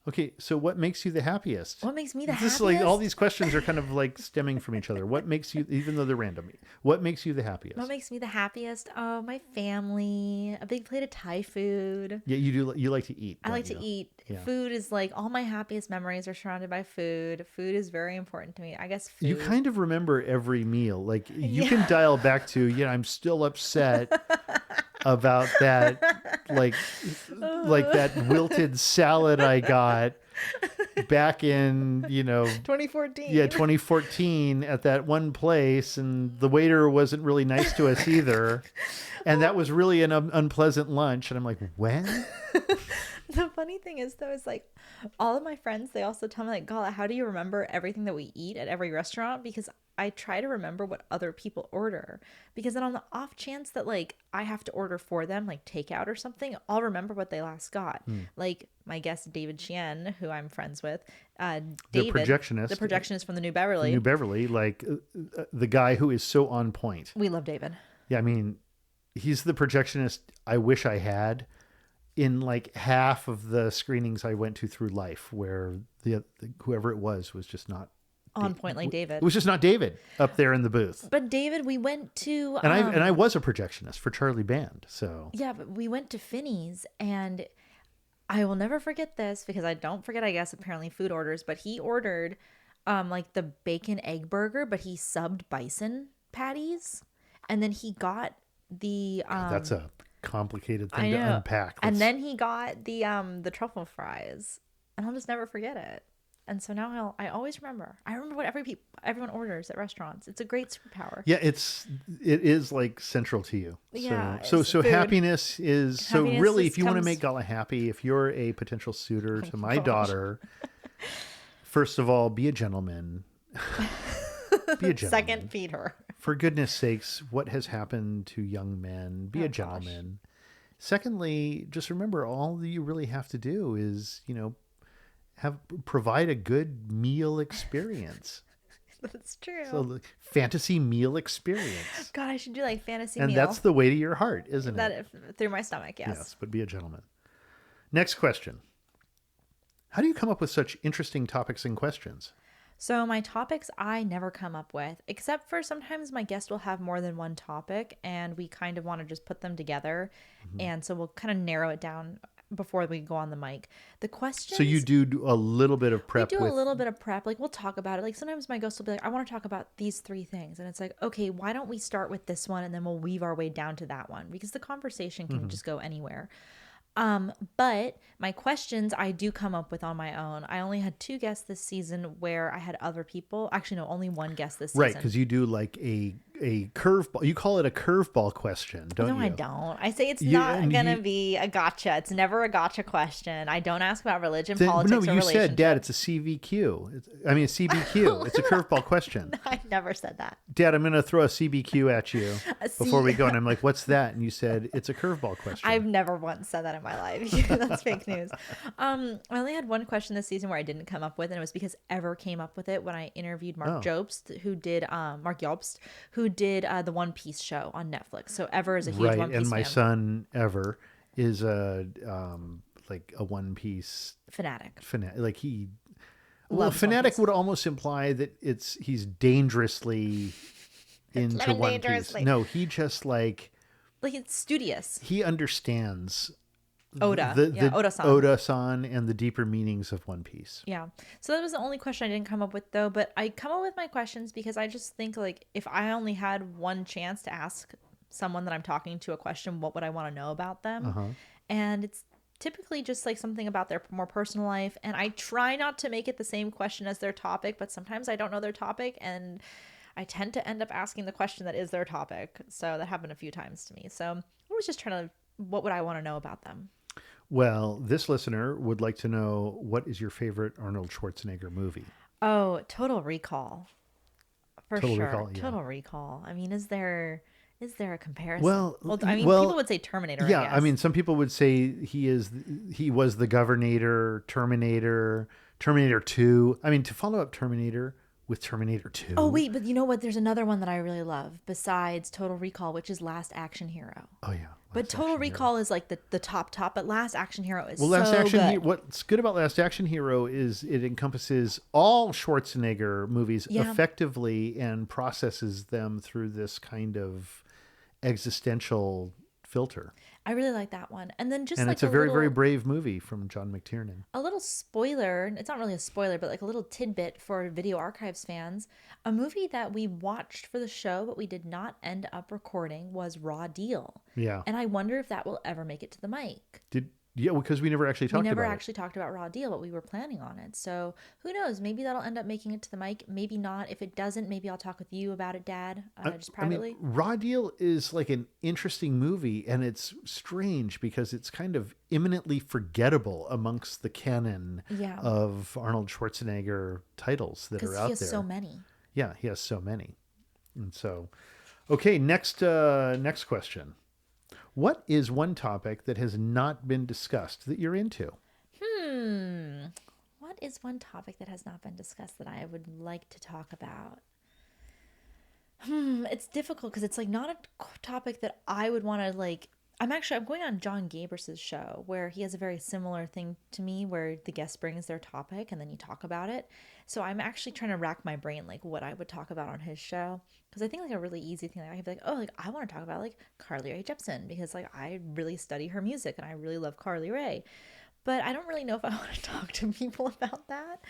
Okay, so what makes you the happiest?
What makes me the
This
happiest?
like all these questions are kind of like stemming from each other. What makes you, even though they're random, what makes you the happiest?
What makes me the happiest? Oh, my family. A big plate of Thai food.
Yeah, you do. You like to eat.
I like
don't
to
you?
eat.
Yeah.
Food is like all my happiest memories are surrounded by food. Food is very important to me. I guess food.
You kind of remember every meal. Like you can dial back to, I'm still upset about that, like that wilted salad I got back in,
2014.
yeah, 2014 at that one place, and the waiter wasn't really nice to us either. And that was really an unpleasant lunch. And I'm like, when?
The funny thing is, though, is like all of my friends, they also tell me, like, Gala, how do you remember everything that we eat at every restaurant? Because I try to remember what other people order. Because then on the off chance that, like, I have to order for them, like takeout or something, I'll remember what they last got. Like my guest, David Chien, who I'm friends with. David,
the projectionist.
The projectionist from the New Beverly.
New Beverly, like the guy who is so on point.
We love David.
Yeah, I mean, he's the projectionist I wish I had in like half of the screenings I went to through life, where the whoever it was just not
on point like David.
It was just not David up there in the booth.
But David, we went to
and I was a projectionist for Charlie Band, so
yeah. But we went to Finney's, and I will never forget this because I don't forget, I guess, apparently food orders. But he ordered like the bacon egg burger, but he subbed bison patties, and then he got the
that's a complicated thing
I
to
know.
unpack.
And then he got the truffle fries, and I'll just never forget it. And so now I always remember. I remember what everyone orders at restaurants. It's a great superpower.
Yeah, it is like central to you.
Yeah,
So
it's
food. Happiness is
Happiness
really,
just
if you want to
comes-
make Gala happy, if you're a potential suitor to my daughter, first of all, be a gentleman. Be a gentleman.
Second, feed her.
For goodness sakes, what has happened to young men? Be a gentleman. Secondly, just remember, all that you really have to do is, provide a good meal experience.
That's true.
So the fantasy meal experience.
God, I should do like fantasy
And
meal.
that's the way to your heart, isn't it?
Through my stomach, yes.
Yes, but be a gentleman. Next question. How do you come up with such interesting topics and questions?
So my topics I never come up with, except for sometimes my guest will have more than one topic and we kind of want to just put them together. And so we'll kind of narrow it down before we go on the mic. The questions.
So you do a little bit of prep.
We do a little bit of prep. Like we'll talk about it. Like sometimes my guest will be like, I want to talk about these 3 things. And it's like, okay, why don't we start with this one and then we'll weave our way down to that one, because the conversation can just go anywhere. But my questions I do come up with on my own. I only had 2 guests this season where I had other people. Actually, no, only 1 guest this season.
Right, because you do like a curveball. You call it a curveball question, don't you?
No, I don't. I say it's not going to be a gotcha. It's never a gotcha question. I don't ask about religion, politics, or
you
relationships.
said, Dad, it's a CVQ. A CBQ. It's a curveball question.
I never said that.
Dad, I'm going to throw a CBQ at you before we go. And I'm like, what's that? And you said, it's a curveball question.
I've never once said that in my life. That's fake news. I only had 1 question this season where I didn't come up with, and it was because Ever came up with it when I interviewed Mark Jobst, who did Mark Jobst, who did the One Piece show on Netflix. So Ever is a huge One Piece
and my
fan.
son Ever is a One Piece
fanatic.
Like he,
Loves
fanatic
One Piece.
would almost imply that he's dangerously into
Living
One
dangerously.
Piece. No, he just like
it's studious.
he understands
Oda.
the
Oda-san.
Oda-san and the deeper meanings of One Piece.
Yeah. So that was the only question I didn't come up with though, but I come up with my questions because I just think like if I only had one chance to ask someone that I'm talking to a question, what would I want to know about them? And it's typically just like something about their more personal life, and I try not to make it the same question as their topic, but sometimes I don't know their topic and I tend to end up asking the question that is their topic. So that happened a few times to me. So I was just trying to, what would I want to know about them?
Well, this listener would like to know, what is your favorite Arnold Schwarzenegger movie?
Oh, Total Recall. For
Total
sure.
Recall, yeah.
Total Recall. I mean, is there a comparison?
Well,
I mean,
well,
people would say Terminator,
yeah,
I guess.
I mean, some people would say he was the Governator, Terminator, Terminator 2. I mean, to follow up Terminator with Terminator 2.
Oh, wait, but you know what? There's another one that I really love besides Total Recall, which is Last Action Hero.
Oh yeah.
But Total Recall is like the top, but Last Action Hero is
Last
so
Action
good.
What's good about Last Action Hero is it encompasses all Schwarzenegger movies effectively and processes them through this kind of existential filter.
I really like that one. And then just
And
like
it's a very, very brave movie from John McTiernan.
a little spoiler, it's not really a spoiler, but like a little tidbit for Video Archives fans. A movie that we watched for the show, but we did not end up recording was Raw Deal.
Yeah.
And I wonder if that will ever make it to the mic.
Because we never actually talked about it.
We never actually talked about Raw Deal, but we were planning on it. So who knows? Maybe that'll end up making it to the mic. Maybe not. If it doesn't, maybe I'll talk with you about it, Dad, just privately.
I mean, Raw Deal is like an interesting movie, and it's strange because it's kind of imminently forgettable amongst the canon of Arnold Schwarzenegger titles that are out there.
Because he has so many.
Yeah, he has so many. And so, okay, next question. What is one topic that has not been discussed that you're into?
What is one topic that has not been discussed that I would like to talk about? It's difficult because it's like not a topic that I would want to like. I'm going on John Gabris's show where he has a very similar thing to me where the guest brings their topic and then you talk about it. So I'm actually trying to rack my brain like what I would talk about on his show. Because I think like a really easy thing, like I could be like, oh, like I want to talk about like Carly Rae Jepsen because like I really study her music and I really love Carly Rae. But I don't really know if I want to talk to people about that.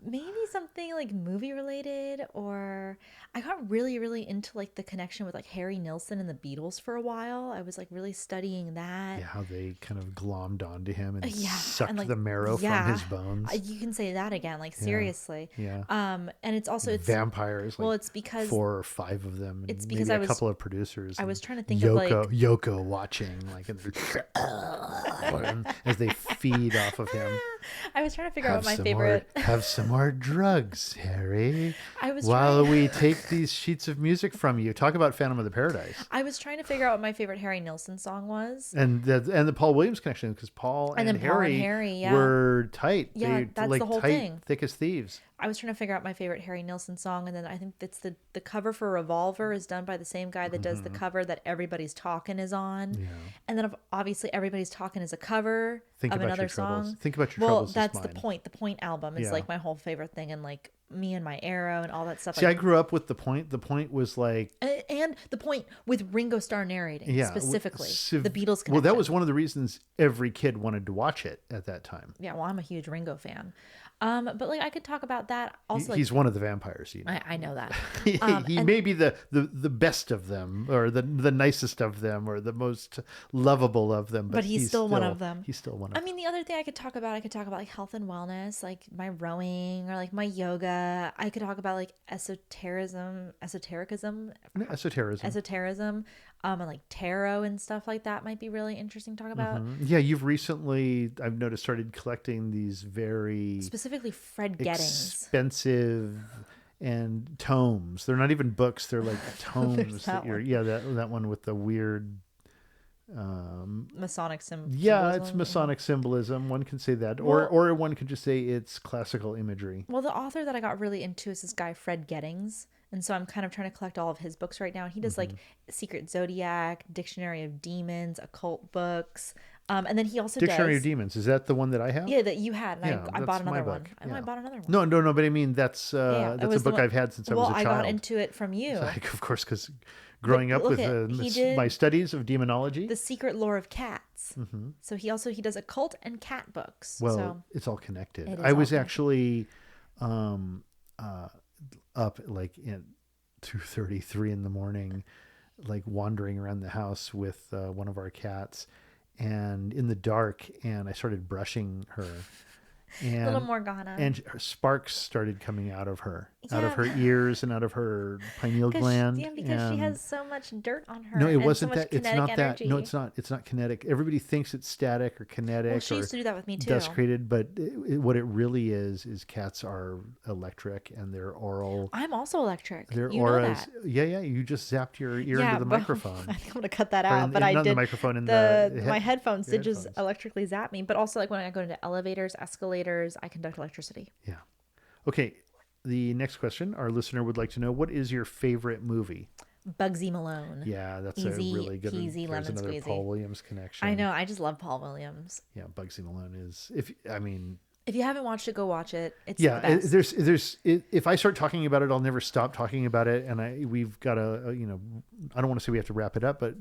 Maybe something like movie related, or I got really, really into like the connection with like Harry Nilsson and the Beatles for a while. I was like really studying that.
Yeah, how they kind of glommed onto him and sucked
and, like,
the marrow from his bones.
You can say that again, like seriously.
Yeah.
And it's also
vampires. Like
it's because
4 or 5 of them. And
it's because
maybe a couple of producers.
I was trying to think
Yoko,
of like
Yoko watching, like as they feed off of him.
I was trying to figure out what my favorite.
Have some more drugs, Harry.
While
we take these sheets of music from you. Talk about Phantom of the Paradise.
I was trying to figure out what my favorite Harry Nilsson song was,
and the Paul Williams connection, because Paul and Harry were tight.
Yeah, that's like the whole thing.
Thick as thieves.
I was trying to figure out my favorite Harry Nilsson song, and then I think it's the cover for Revolver is done by the same guy that does the cover that Everybody's Talking is on. Yeah. And then obviously Everybody's Talking is a cover of another song.
Think about your troubles.
Well, that's the point. The Point album is like my whole favorite thing, and like Me and My Arrow and all that stuff.
See, I grew up with The Point. The Point was like...
And The Point with Ringo Starr narrating, specifically. The Beatles connection.
Well, that was one of the reasons every kid wanted to watch it at that time.
Yeah, well, I'm a huge Ringo fan. But like I could talk about that also.
He's one of the vampires, you know.
I know that.
He may be the best of them, or the nicest of them, or the most lovable of them. But
he's still one of them.
He's still one of them.
I mean, the other thing I could talk about like health and wellness, like my rowing or like my yoga. I could talk about like esotericism, and like tarot and stuff like that might be really interesting to talk about.
Yeah, you've recently, I've noticed, started collecting these very
specifically Fred Gettings
expensive and tomes. They're not even books; they're like tomes. That one with the weird
Masonic symbolism.
Yeah, it's Masonic symbolism. One can say that, or one could just say it's classical imagery.
Well, the author that I got really into is this guy Fred Gettings. And so I'm kind of trying to collect all of his books right now. He does like Secret Zodiac, Dictionary of Demons, occult books. And then he also
Dictionary
does.
of Demons. Is that the one that I have?
Yeah, that you had, and
Yeah,
I
that's
bought
my
another one.
book.
I know I
Yeah.
bought another one.
No, but I mean that's
Yeah, it
that's a
was the
book
one-
I've had since I
well,
was a
I
child.
got into it from you.
Like, of course, because growing up
look
with
at- he did
my studies of demonology.
The Secret Lore of Cats. So he does occult and cat books.
Well,
So
it's all connected.
It is
I
all
was
connected.
actually up like in 2:33 in the morning, like wandering around the house with one of our cats, and in the dark, and I started brushing her, and
little Morgana.
and her sparks started coming out of her
Yeah.
ears and out of her pineal gland.
Because she
and-
has so much dirt on her.
No, it
and
wasn't
so much
that. It's
kinetic
not
energy.
that. No, it's not. It's not kinetic. Everybody thinks it's static or kinetic
Well, she
or
used to do that with me too.
desecrated, but what it really is cats are electric and their oral.
I'm also electric.
Their
You know
auras.
that.
Yeah. You just zapped your ear into the
but-
microphone.
I think I'm gonna cut that
Or
out. But I
not
did
the microphone in
my headphones
your
did just
headphones.
electrically zap me. But also, like when I go into elevators, escalators, I conduct electricity.
Yeah. Okay. The next question, our listener would like to know, what is your favorite movie?
Bugsy Malone.
Yeah, that's
Easy
a really good one.
peasy,
There's
lemon
another
squeezy.
Paul Williams connection.
I know. I just love Paul Williams.
Yeah, Bugsy Malone is.
If you haven't watched it, go watch it. It's
Yeah,
the best.
if I start talking about it, I'll never stop talking about it, and we've got I don't want to say we have to wrap it up, but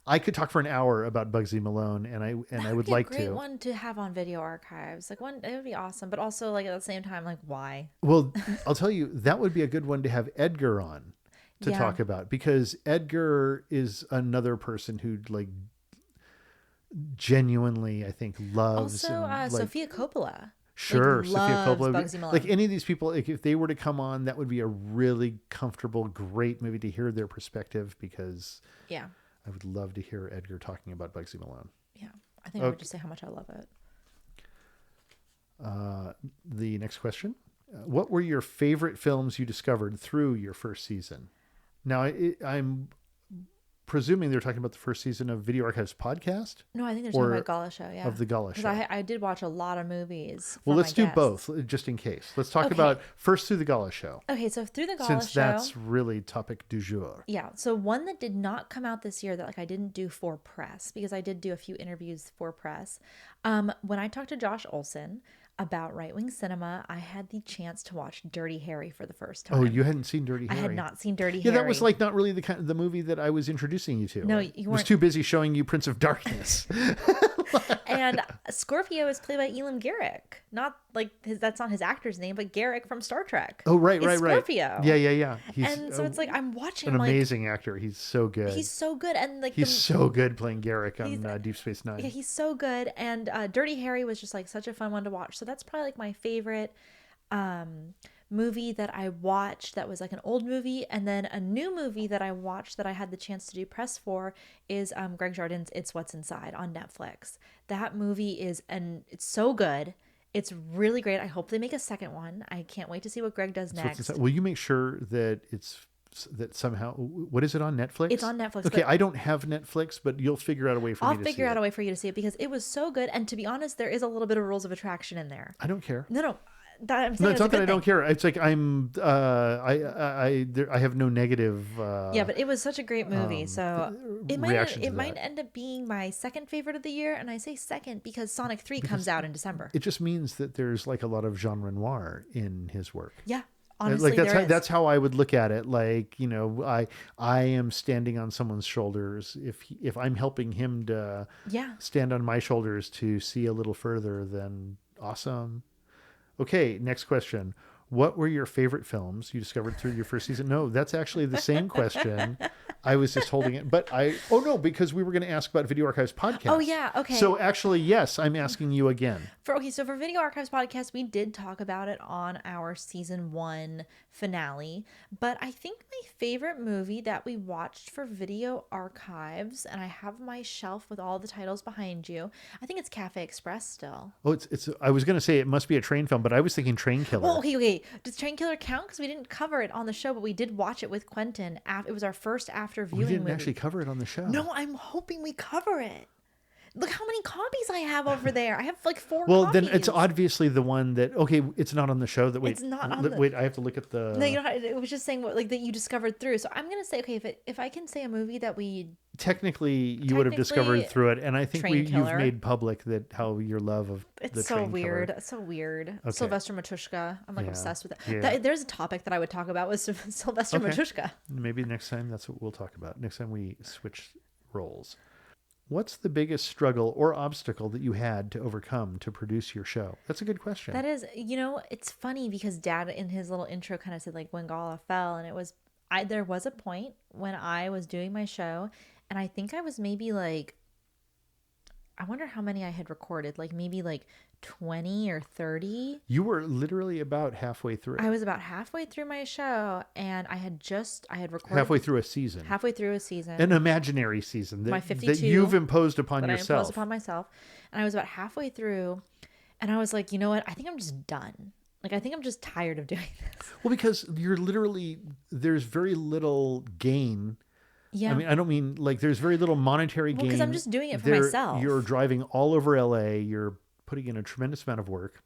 I could talk for an hour about Bugsy Malone, and I would
Be
like
a great
to.
one to have on video archives. Like it would be awesome. But also, like at the same time, like why?
Well, I'll tell you, that would be a good one to have Edgar on to
Yeah.
talk about, because Edgar is another person who like genuinely, I think, loves
Also,
and, like,
Sophia Coppola.
Sure, Sophia
loves
Coppola.
Bugsy Malone.
Like any of these people, like if they were to come on, that would be a really comfortable, great movie to hear their perspective, because
Yeah,
I would love to hear Edgar talking about Bugsy Malone.
yeah. I think I would just say how much I love it.
The next question. What were your favorite films you discovered through your first season? Now, I'm presuming they're talking about the first season of Video Archives podcast
No, I think they're
Or
talking about Gala show. Yeah,
of the Gala
because
show.
I did watch a lot of movies.
Well,
for
let's
my
do
guests.
both, just in case. Let's talk
Okay.
about first through the Gala show,
Okay, so through the Gala
since
show.
that's really topic du jour.
Yeah, so one that did not come out this year that like I didn't do for press, because I did do a few interviews for press. When I talked to Josh Olson about right wing cinema, I had the chance to watch Dirty Harry for the first time.
Oh, you hadn't seen Dirty
I
Harry?
had not seen Dirty
Yeah,
Harry.
that was like not really the movie that I was introducing you to.
No,
I
you
was
weren't.
too busy showing you Prince of Darkness.
And Scorpio is played by Elam Garrick. Not like that's not his actor's name, but Garrick from Star Trek.
Oh, right.
It's Scorpio.
Yeah. He's
And so it's like I'm watching
an
him, like,
amazing actor. He's so good.
he's so good, and like
He's so good playing Garrick on
he's-
Deep Space Nine.
yeah, he's so good. And Dirty Harry was just like such a fun one to watch. So that's probably like my favorite movie that I watched that was like an old movie. And then a new movie that I watched that I had the chance to do press for is Greg Jardin's It's What's Inside on Netflix. That movie it's so good. It's really great. I hope they make a second one. I can't wait to see what Greg does
So
next.
will you make sure that that somehow, what is it on Netflix?
It's on Netflix,
Okay,
but-
I don't have Netflix, but you'll figure out a way for
I'll
me to see
figure out
it.
a way for you to see it because it was so good. And to be honest, there is a little bit of rules of attraction in there.
I don't care.
No, I'm saying
No, it's not
a
that I
good
don't
thing.
care. It's like I have no negative.
Yeah, but it was such a great movie. So
reaction to
it might
that.
end up being my second favorite of the year, and I say second because Sonic 3 comes out in December.
It just means that there's like a lot of Jean Renoir in his work.
Yeah, honestly,
Like
there is.
that's how I would look at it. Like, I am standing on someone's shoulders. If I'm helping him to
Yeah.
stand on my shoulders to see a little further, then awesome. Okay, next question. What were your favorite films you discovered through your first season? No, that's actually the same question. I was just holding it, but because we were going to ask about Video Archives podcast.
Oh, yeah, okay.
So actually, yes, I'm asking you again.
So for Video Archives podcast, we did talk about it on our season 1 finale. But I think my favorite movie that we watched for Video Archives, and I have my shelf with all the titles behind you. I think it's Cafe Express still.
Oh, it's. I was going to say it must be a train film, but I was thinking Train Killer.
Well, okay. Does Train Killer count? Because we didn't cover it on the show, but we did watch it with Quentin. It was our first after
We
viewing
didn't
movie.
actually cover it on the show.
No, I'm hoping we cover it. Look how many copies I have over there. I have like 4
Well,
copies.
then it's obviously the one that, okay, it's not on the show. That wait,
It's not on the...
wait, I have to look at the.
No, you know, it was just saying what like that you discovered through. So I'm gonna say, okay, if I can say a movie that we
Technically, you would have discovered through it, and I think
Train
you've
killer.
made public that how your love of
It's
the
so
train
weird.
killer.
It's so weird.
Okay.
Sylvester Matushka. I'm like
Yeah.
obsessed with it.
Yeah.
There's a topic that I would talk about with Sylvester
Okay.
Matushka.
Maybe next time that's what we'll talk about. Next time we switch roles. What's the biggest struggle or obstacle that you had to overcome to produce your show? That's a good question.
That is, you know, it's funny because Dad in his little intro kind of said like when Gala fell, and it was there was a point when I was doing my show, and I think I was maybe like, I wonder how many I had recorded, like maybe like 20 or 30.
You were literally about halfway through.
I was about halfway through my show, and I had recorded
Halfway through a season.
halfway through a season.
An imaginary season
My
that
52
you've imposed upon
that I
yourself.
imposed upon myself. And I was about halfway through, and I was like, you know what? I think I'm just done. Like, I think I'm just tired of doing this.
Well, because you're literally, there's very little gain.
Yeah.
I mean, I don't mean like there's very little monetary gain.
Because I'm just doing it for myself.
You're driving all over LA. You're putting in a tremendous amount of work.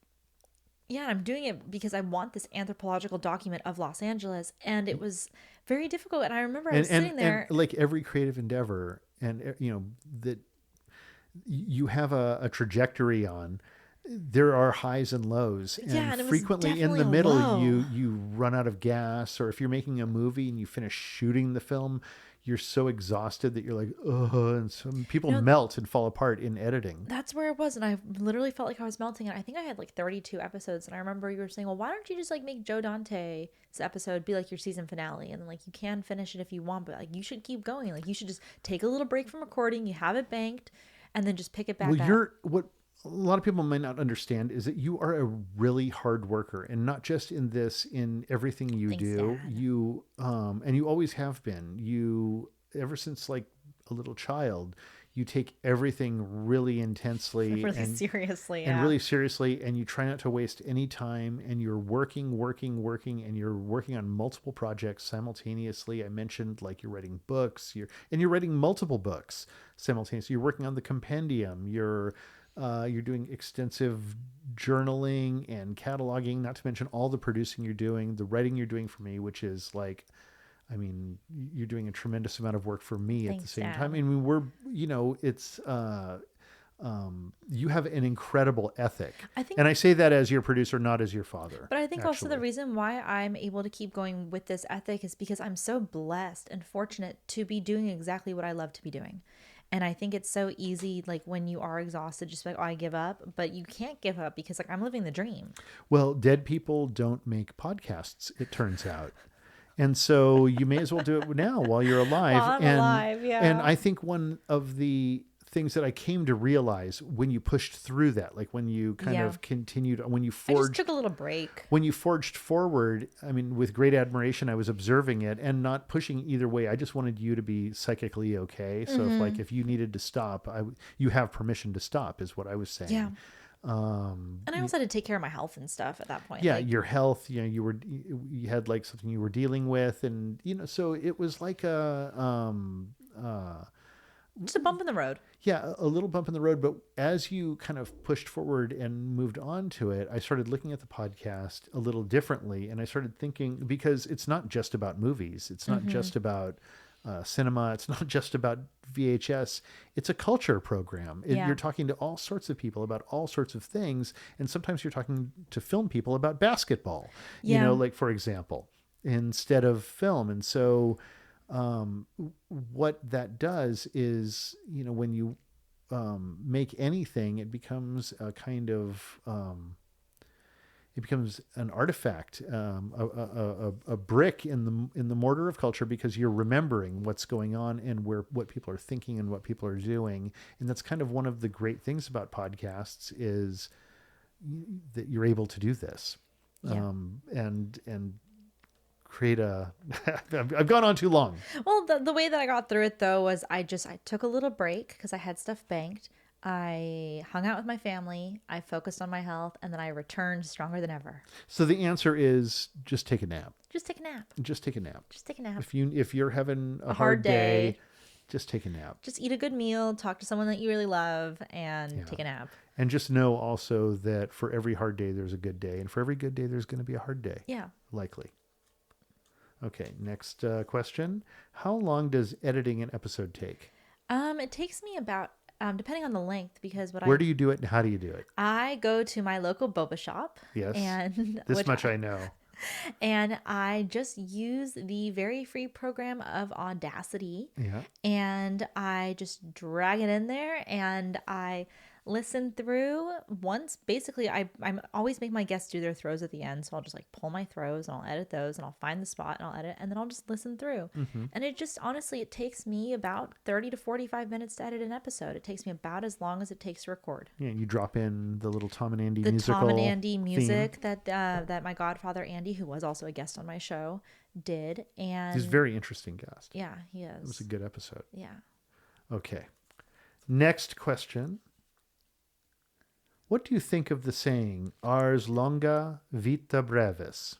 Yeah, I'm doing it because I want this anthropological document of Los Angeles, and it was very difficult. And I remember I was sitting there.
And like every creative endeavor, and you know that you have a trajectory on. There are highs and lows, and,
Yeah, and it was
frequently in
definitely
the
a
middle,
low.
you run out of gas, or if you're making a movie and you finish shooting the film, you're so exhausted that you're like, oh, and some people melt and fall apart in editing.
That's where it was, and I literally felt like I was melting. And I think I had like 32 episodes, and I remember you were saying, well, why don't you just like make Joe Dante's episode be like your season finale, and then like you can finish it if you want, but like you should keep going. Like you should just take a little break from recording, you have it banked, and then just pick it back up.
What a lot of people might not understand is that you are a really hard worker, and not just in this, in everything you
Thanks,
do.
Dad.
You and you always have been. You ever since like a little child, you take everything really intensely
Really
and
seriously,
and
yeah.
really seriously, and you try not to waste any time, and you're working, and you're working on multiple projects simultaneously. I mentioned like you're writing books, you're writing multiple books simultaneously. You're working on the compendium. You're doing extensive journaling and cataloging, not to mention all the producing you're doing, the writing you're doing for me, which is like, I mean, you're doing a tremendous amount of work for me at the
Thanks,
same
Dad.
time. I mean, we're, you know, it's, you have an incredible ethic.
I think-
and I say that as your producer, not as your father.
But I think also the
actually.
reason why I'm able to keep going with this ethic is because I'm so blessed and fortunate to be doing exactly what I love to be doing. And I think it's so easy, like when you are exhausted, just like, oh, I give up. But you can't give up because like I'm living the dream.
Well, dead people don't make podcasts, it turns out. And so you may as well do it now while you're alive.
While I'm alive, yeah.
And I think one of the things that I came to realize when you pushed through that, like when you kind
Yeah.
of continued, when you
I just
forged
took a little break.
when you forged forward, I mean, with great admiration, I was observing it and not pushing either way. I just wanted you to be psychically okay. So
Mm-hmm.
if you needed to stop, you have permission to stop is what I was saying.
Yeah. And I also had to take care of my health and stuff at that point.
Yeah.
Like,
Your health, you know, you had like something you were dealing with, and, you know, so it was like
just a bump in the road.
yeah, a little bump in the road. But as you kind of pushed forward and moved on to it, I started looking at the podcast a little differently. And I started thinking, because it's not just about movies. It's not just about cinema. It's not just about VHS. It's a culture program.
Yeah.
You're talking to all sorts of people about all sorts of things. And sometimes you're talking to film people about basketball, you
Yeah.
know, like for example, instead of film. And so what that does is, you know, when you make anything, it becomes a kind of it becomes an artifact, a brick in the mortar of culture, because you're remembering what's going on and what people are thinking and what people are doing. And that's kind of one of the great things about podcasts is that you're able to do this.
Yeah.
And create a I've gone on too long.
Well, the way that I got through it though was I took a little break because I had stuff banked. I hung out with my family. I focused on my health, and then I returned stronger than ever.
So the answer is just take a nap.
Just take a nap.
Just take a nap.
Just take a nap.
If you're having a
hard
hard day,
day.
just take a nap.
Just eat a good meal, talk to someone that you really love, and
Yeah.
take a nap.
And just know also that for every hard day, there's a good day. And for every good day, there's going to be a hard day.
Yeah.
Likely. Okay, next question. How long does editing an episode take?
It takes me about, depending on the length, because
Where do you do it and how do you do it?
I go to my local boba shop.
Yes.
And
This
which
much I know.
and I just use the very free program of Audacity.
Yeah.
And I just drag it in there and I listen through once. Basically, I'm always make my guests do their throws at the end. So I'll just like pull my throws and I'll edit those and I'll find the spot and I'll edit and then I'll just listen through. And it just honestly, it takes me about 30 to 45 minutes to edit an episode. It takes me about as long as it takes to record.
Yeah, you drop in the little Tom and Andy
The
musical
Tom and Andy music
theme.
that my godfather Andy, who was also a guest on my show, did. And
He's a very interesting guest.
yeah, he
It was
is.
a good episode.
Yeah.
Okay. Next question. What do you think of the saying, ars longa, vita brevis?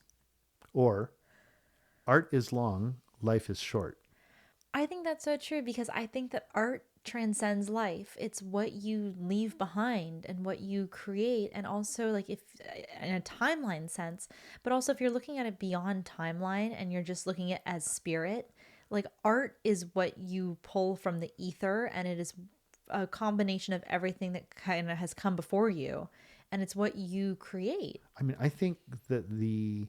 Or, art is long, life is short.
I think that's so true because I think that art transcends life. It's what you leave behind and what you create. And also, like, if in a timeline sense, but also if you're looking at it beyond timeline and you're just looking at it as spirit, like, art is what you pull from the ether and it is a combination of everything that kind of has come before you. And it's what you create.
I mean, I think that the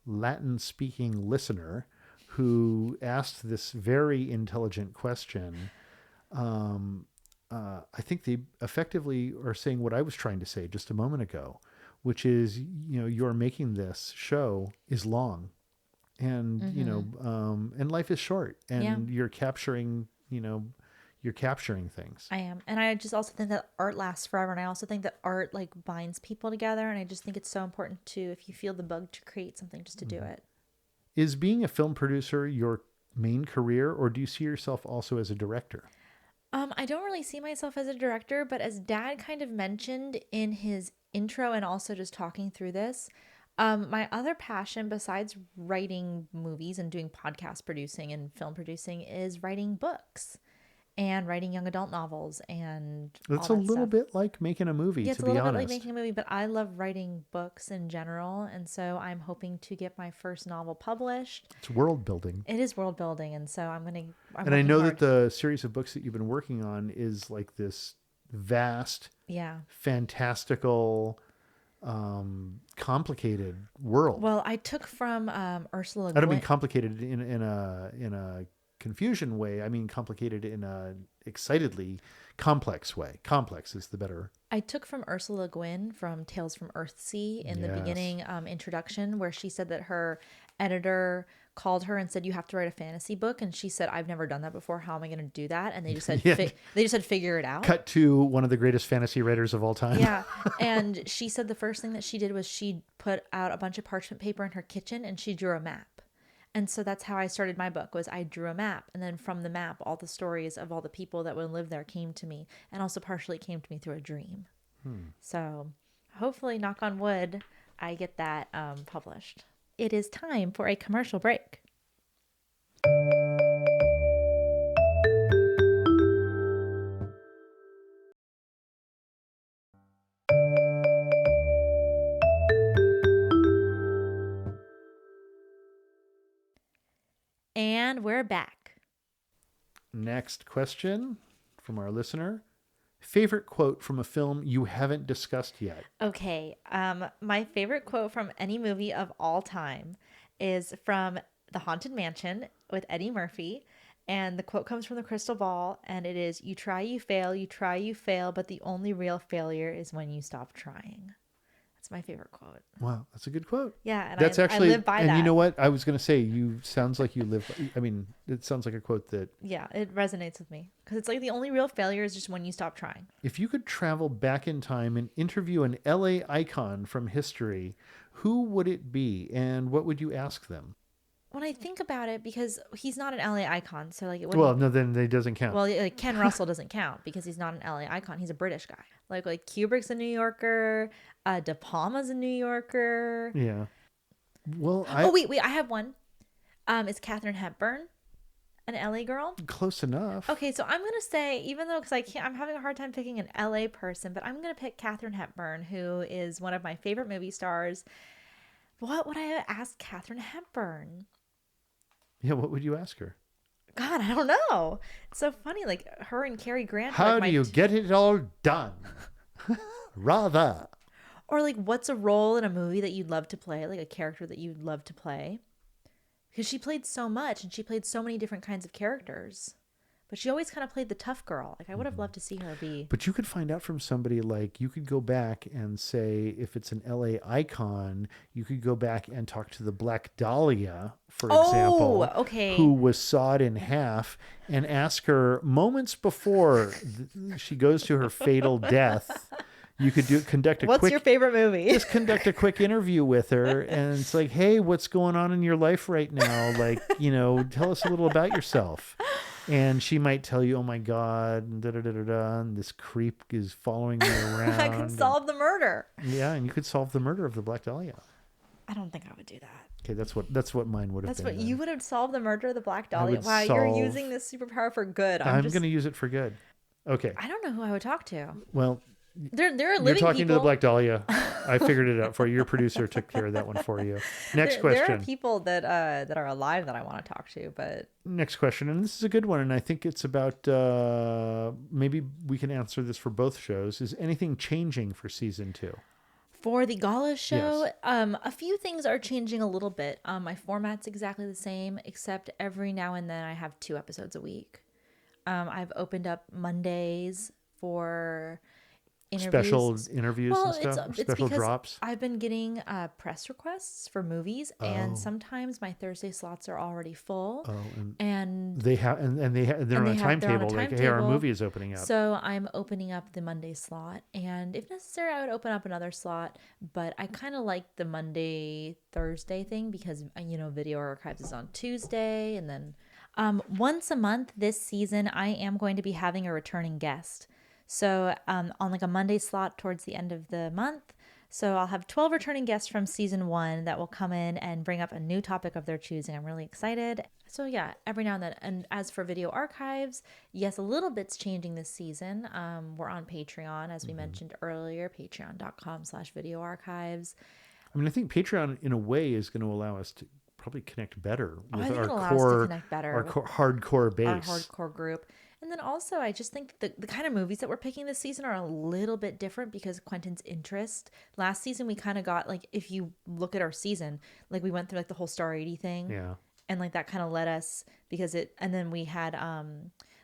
Latin-speaking listener who asked this very intelligent question, I think they effectively are saying what I was trying to say just a moment ago, which is, you know, you're making this show is long and, you know, and life is short and you're capturing, you know, you're capturing things.
I am. And I just also think that art lasts forever. And I also think that art like binds people together. And I just think it's so important to, if you feel the bug to create something, just to do it.
Is being a film producer your main career, or do you see yourself also as a director?
I don't really see myself as a director, but as Dad kind of mentioned in his intro and also just talking through this, my other passion besides writing movies and doing podcast producing and film producing is writing books and writing young adult novels and
That's
all
a
that
little
stuff.
bit like making a movie,
Yeah, it's
to
a
be
little bit
honest.
like making a movie, but I love writing books in general. And so I'm hoping to get my first novel published.
It's world building.
It is world building. And so I'm
And I
working
know
hard.
that the series of books that you've been working on is like this vast,
Yeah.
fantastical, complicated world.
Well, I took from Ursula
I don't mean
Gwyn.
complicated in a confusion way. I mean complicated in a excitedly complex way. Complex is the better.
I took from Ursula Gwyn from Tales from Earthsea in the
Yes.
beginning introduction, where she said that her editor called her and said, "You have to write a fantasy book," and she said, "I've never done that before. How am I going to do that?" And they just said,
Yeah.
"They just said figure it out."
Cut to one of the greatest fantasy writers of all time.
Yeah. And she said the first thing that she did was she put out a bunch of parchment paper in her kitchen and she drew a map. And so that's how I started my book, was I drew a map. And then from the map, all the stories of all the people that would live there came to me. And also partially came to me through a dream. So hopefully, knock on wood, I get that published. It is time for a commercial break. And we're back.
Next question from our listener. Favorite quote from a film you haven't discussed yet?
Okay, my favorite quote from any movie of all time is from The Haunted Mansion with Eddie Murphy. And the quote comes from The Crystal Ball, and it is, "You try, you fail, but the only real failure is when you stop trying." That's my favorite quote.
Wow, that's a good quote.
Yeah, and
That's
I
actually,
live by
and
that.
you know what? I was going to say, you sounds like you live. I mean, it sounds like a quote that
Yeah, it resonates with me because it's like the only real failure is just when you stop trying.
if you could travel back in time and interview an LA icon from history, who would it be, and what would you ask them?
When I think about it, because he's not an LA icon, so like it wouldn't.
Well, no, then it doesn't count.
Well, like Ken Russell doesn't count because he's not an LA icon. He's a British guy. Like Kubrick's a New Yorker. De Palma's a New Yorker.
Yeah. Well,
Oh wait, I have one. It's Katharine Hepburn. An LA girl?
Close enough.
Okay, so I'm gonna say, even though, because I'm having a hard time picking an LA person, but I'm gonna pick Katharine Hepburn, who is one of my favorite movie stars. What would I ask Katharine Hepburn?
Yeah, what would you ask her?
God, I don't know. It's so funny, like her and Cary Grant. Are
How
like
do you get it all done? Rather.
or like, what's a role in a movie that you'd love to play? Like a character that you'd love to play? Because she played so much, and she played so many different kinds of characters. But she always kind of played the tough girl. Like I would have loved to see her be.
But you could find out from somebody, like, you could go back and say, if it's an LA icon, you could go back and talk to the Black Dahlia, for example,
okay.
who was sawed in half, and ask her moments before she goes to her fatal death. You could conduct a
What's
quick
your favorite movie?
just conduct a quick interview with her, and it's like, hey, what's going on in your life right now? Like, tell us a little about yourself. And she might tell you, oh my God, and da da da da da, and this creep is following me around.
I can solve the murder.
Yeah, and you could solve the murder of the Black Dahlia.
I don't think I would do that.
Okay, that's what mine would have
That's
been.
what
then.
you would have solved the murder of the Black Dahlia.
would
Wow, you're
solve-
using this superpower for good.
I'm going to use it for good. Okay.
I don't know who I would talk to.
Well,
There are
you're
living
talking
people.
to the Black Dahlia. I figured it out for you. Your producer took care of that one for you. Next
There are
question.
people that are alive that I want to talk to, but
Next question, and this is a good one, and I think it's about maybe we can answer this for both shows. Is anything changing for season 2?
for the Gala show,
Yes.
a few things are changing a little bit. My format's exactly the same, except every now and then I have 2 episodes a week. I've opened up Mondays for interviews.
Special interviews
Well,
and stuff,
it's
special
because
drops.
I've been getting press requests for movies,
Oh.
and sometimes my Thursday slots are already full.
Oh, and
And
they have, and they're
And
on a
they're on a
timetable. Like, hey, our
timetable.
movie is opening up.
so I'm opening up the Monday slot, and if necessary, I would open up another slot. But I kind of like the Monday Thursday thing because Video Archives is on Tuesday, and then once a month this season, I am going to be having a returning guest. So on like a Monday slot towards the end of the month. So I'll have 12 returning guests from season 1 that will come in and bring up a new topic of their choosing. I'm really excited. So yeah, every now and then. And as for Video Archives, yes, a little bit's changing this season. We're on Patreon, as we mentioned earlier, patreon.com/Video Archives.
I mean, I think Patreon, in a way, is going to allow us to probably connect better
I
with
think
our
it'll allow us to
core,
connect better
our
with
hardcore base.
our hardcore group. And then also, I just think the kind of movies that we're picking this season are a little bit different because Quentin's interest. Last season, we kind of got, like, if you look at our season, like, we went through, like, the whole Star 80 thing.
Yeah.
And, like, that kind of led us because and then we had,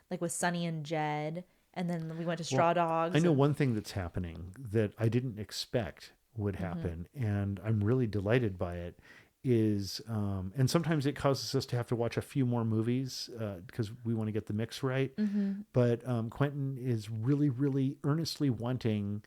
like, with Sunny and Jed, and then we went to Straw Dogs.
I know one thing that's happening that I didn't expect would happen, and I'm really delighted by it, is, and sometimes it causes us to have to watch a few more movies because we want to get the mix right. But Quentin is really, really earnestly wanting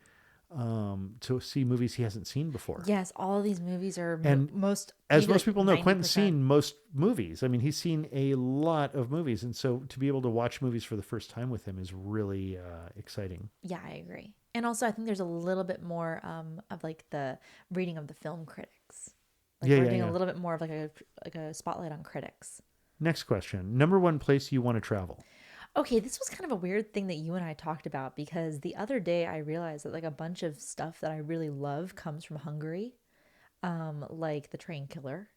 to see movies he hasn't seen before.
Yes, all of these movies are
And
most...
As
maybe
most
like
people know,
90%.
Quentin's seen most movies. I mean, he's seen a lot of movies. And so to be able to watch movies for the first time with him is really exciting.
Yeah, I agree. And also, I think there's a little bit more of, like, the reading of the film critics. Like, we're doing a little bit more of, like a spotlight on critics.
Next question. Number 1 place you want to travel?
Okay, this was kind of a weird thing that you and I talked about because the other day I realized that, like, a bunch of stuff that I really love comes from Hungary. Like The Train Killer.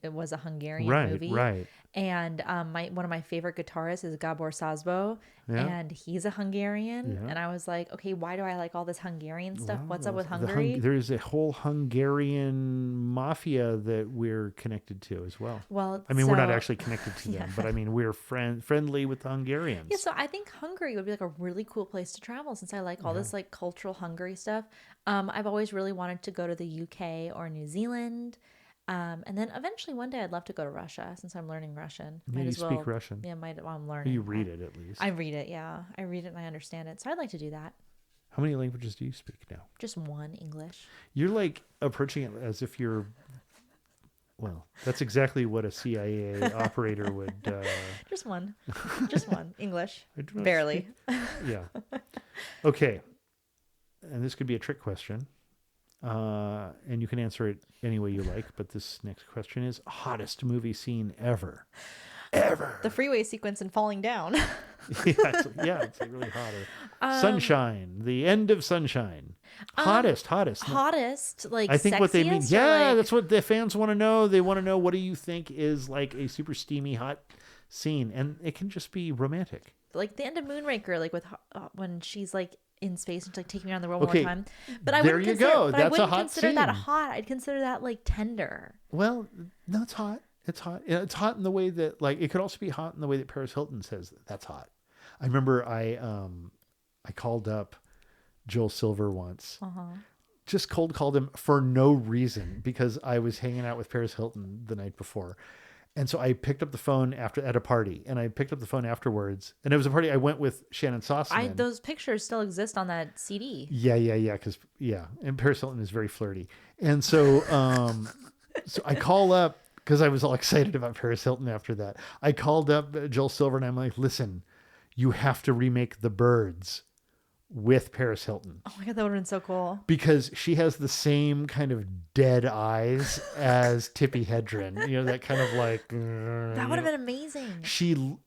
It was a Hungarian movie.
Right.
And one of my favorite guitarists is Gabor Szabo,
Yeah.
and he's a Hungarian.
Yeah.
And I was like, okay, why do I like all this Hungarian stuff?
Wow,
What's up with
the
Hungary?
There's a whole Hungarian mafia that we're connected to as well.
Well,
I mean, we're not
so-
actually connected to them, but I mean, we're friendly with the Hungarians.
Yeah, so I think Hungary would be like a really cool place to travel since I like all this like cultural Hungary stuff. I've always really wanted to go to the UK or New Zealand. And then eventually one day I'd love to go to Russia since I'm learning Russian.
Yeah, you speak Russian.
Yeah, I'm learning.
You read it at least.
I read it, yeah. I read it and I understand it. So I'd like to do that.
How many languages do you speak now?
Just one, English.
You're like approaching it as if you're, well, that's exactly what a CIA operator would.
Just one. Just one. English.
I do not
Barely.
Yeah. Okay. And this could be a trick question. And you can answer it any way you like. But this next question is hottest movie scene ever. ever.
The freeway sequence and falling down.
It's like really hot. Sunshine, the end of Sunshine. Hottest.
Hottest, like
I think what they mean.
sexiest, or
Yeah,
like-
that's what the fans want to know. They want to know, what do you think is like a super steamy, hot scene? And it can just be romantic.
like the end of Moonraker, like with when she's like in space and like taking me around the world
Okay,
one more time. But I
there
wouldn't
you
consider,
go.
But I
That's a
wouldn't
hot
consider that
scene.
hot. I'd consider that like tender.
Well, no, it's hot. It's hot. Yeah, it's hot in the way that, like, it could also be hot in the way that Paris Hilton says that's hot. I remember I called up Joel Silver once. Just cold called him for no reason because I was hanging out with Paris Hilton the night before. And so I picked up the phone at a party, and I picked up the phone afterwards. And it was a party I went with Shannon Sossaman.
Those pictures still exist on that CD.
Yeah. And Paris Hilton is very flirty. And so, so I call up because I was all excited about Paris Hilton after that. I called up Joel Silver and I'm like, listen, you have to remake The Birds with Paris Hilton.
Oh my God, that would have been so cool.
Because she has the same kind of dead eyes as Tippi Hedren. You know, that kind of like...
That would have been amazing.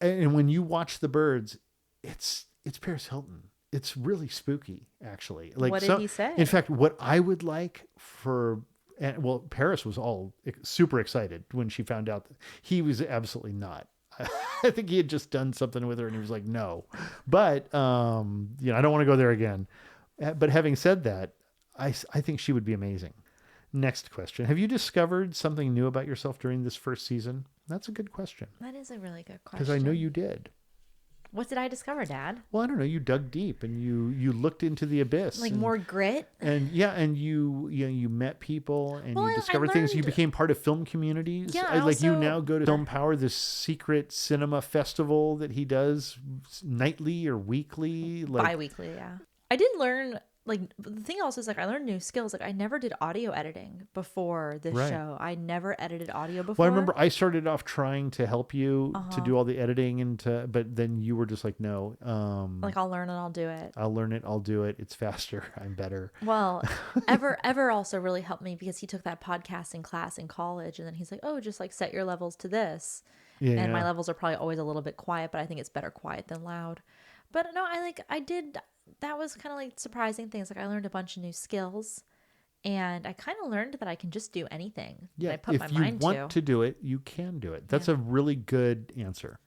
And when you watch The Birds, it's Paris Hilton. It's really spooky, actually. Like,
what did he say?
In fact, what I would like for... Well, Paris was all super excited when she found out. He was absolutely not. I think he had just done something with her and he was like, no. But, I don't want to go there again. But having said that, I think she would be amazing. Next question. Have you discovered something new about yourself during this first season? That's a good question.
That is a really good question.
Because I know you did.
What did I discover, Dad?
Well, I don't know. You dug deep and you looked into the abyss.
Like
and,
more grit?
And you met people and
Well,
you
I
discovered things. You
learned-
became part of film communities.
Yeah, I
like you
also-
now go to Film Power, this secret cinema festival that he does nightly or weekly. Like,
Bi-weekly, yeah. I did learn, like, the thing also is, like, I learned new skills. Like, I never did audio editing before this
Right.
show. I never edited audio before.
Well, I remember I started off trying to help you to do all the editing but then you were just like, no.
Like, I'll learn and I'll do it.
I'll learn it. I'll do it. It's faster. I'm better.
Well, Ever also really helped me because he took that podcasting class in college, and then he's like, oh, just like set your levels to this.
Yeah.
And my levels are probably always a little bit quiet, but I think it's better quiet than loud. But no, that was kind of like surprising things. Like, I learned a bunch of new skills, and I kind of learned that I can just do anything that I put my mind
if you want to do it, you can do it. That's a really good answer.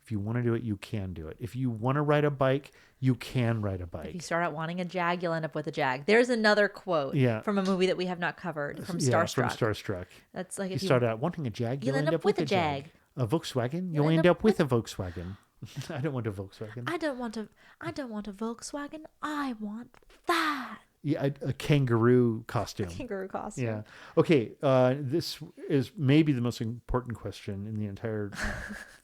If you want to do it, you can do it. If you want to ride a bike, you can ride a bike.
If you start out wanting a Jag, you'll end up with a Jag. There's another quote from a movie that we have not covered, from Starstruck.
From Starstruck.
That's like,
You
if
start out wanting a Jag, you'll end up with a Jag. A Volkswagen, you'll end up with a Volkswagen. I don't want a Volkswagen.
I don't want a Volkswagen. I want that.
Yeah, a kangaroo costume.
Kangaroo costume.
Yeah. Okay. This is maybe the most important question in the entire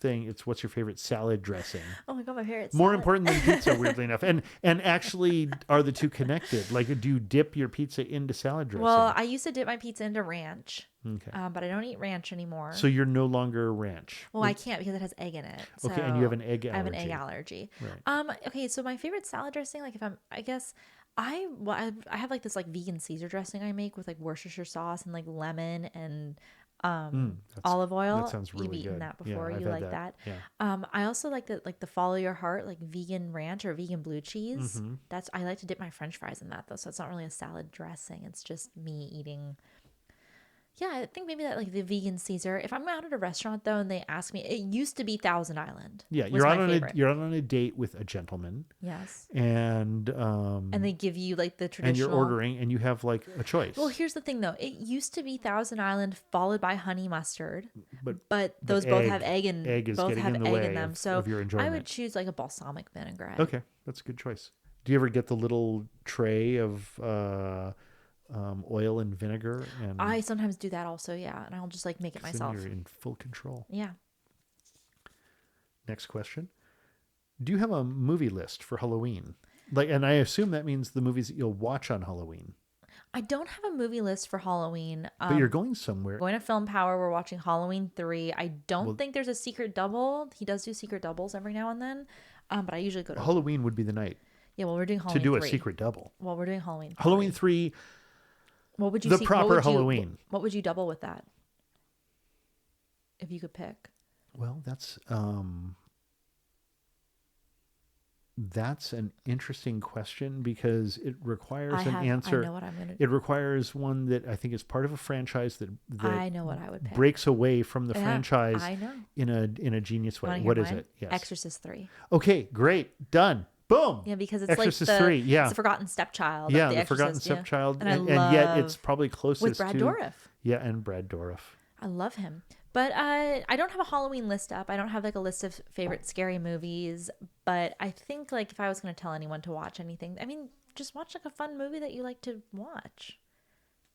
thing. It's what's your favorite salad dressing?
Oh my God, my favorite.
More
salad.
important than pizza, weirdly enough. And actually, are the two connected? Like, do you dip your pizza into salad dressing?
Well, I used to dip my pizza into ranch.
Okay.
But I don't eat ranch anymore.
So you're no longer ranch.
Well, I can't because it has egg in it. So
Okay, and you have an egg
I have an
allergy.
egg allergy.
Right.
Okay, so my favorite salad dressing, like I have like this like vegan Caesar dressing I make with like Worcestershire sauce and like lemon and olive oil.
That sounds really
You've eaten
good.
that before.
Yeah,
You
I've
like
had
that?
Yeah.
I also like the Follow Your Heart, like vegan ranch or vegan blue cheese.
Mm-hmm.
I like to dip my French fries in that though, so it's not really a salad dressing. It's just me eating. Yeah, I think maybe that like the vegan Caesar. If I'm out at a restaurant though and they ask me, it used to be Thousand Island.
Yeah,
was
you're
my
out on
favorite.
you're out on a date with a gentleman,
Yes.
and
they give you like the traditional.
and you're ordering, and you have like a choice.
Well, here's the thing though. It used to be Thousand Island followed by honey mustard,
but
but those both
egg-
have egg and
egg is
both
getting
have
in the
egg
way
in them.
of-
So
of your
I
enjoyment.
would choose like a balsamic vinaigrette.
Okay, that's a good choice. Do you ever get the little tray of oil and vinegar? And
I sometimes do that also, yeah, and I'll just like make it
then
myself.
you're in full control.
Yeah.
Next question. Do you have a movie list for Halloween? Like, and I assume that means the movies that you'll watch on Halloween.
I don't have a movie list for Halloween.
But you're going somewhere.
Going to Film Power. We're watching Halloween 3. I don't think there's a secret double. He does do secret doubles every now and then, but I usually go to.
Halloween would be the night
Yeah, well, we're doing Halloween
to do
3.
a secret double.
Well, we're doing Halloween 3.
Halloween 3,
What would you
the
see?
proper
what would you-
Halloween.
What would you double with that? If you could pick.
Well, that's an interesting question because it requires an answer.
I know what I'm gonna.
It requires one that I think is part of a franchise that
I know what I would pick.
breaks away from the
Yeah,
franchise
I know.
in a genius way.
Wanna hear
What is
mine?
it? Yes.
Exorcist 3.
Okay, great. Done. Boom.
Yeah, because it's
Exorcist
like
3. Yeah.
it's the forgotten stepchild.
Yeah,
of
the forgotten
Exorcist, yeah.
stepchild.
And I
And yet it's
love-
probably closest
with Brad
to
Dourif.
Yeah, and Brad Dourif.
I love him. But I don't have a Halloween list up. I don't have like a list of favorite scary movies. But I think like if I was going to tell anyone to watch anything, I mean, just watch like a fun movie that you like to watch.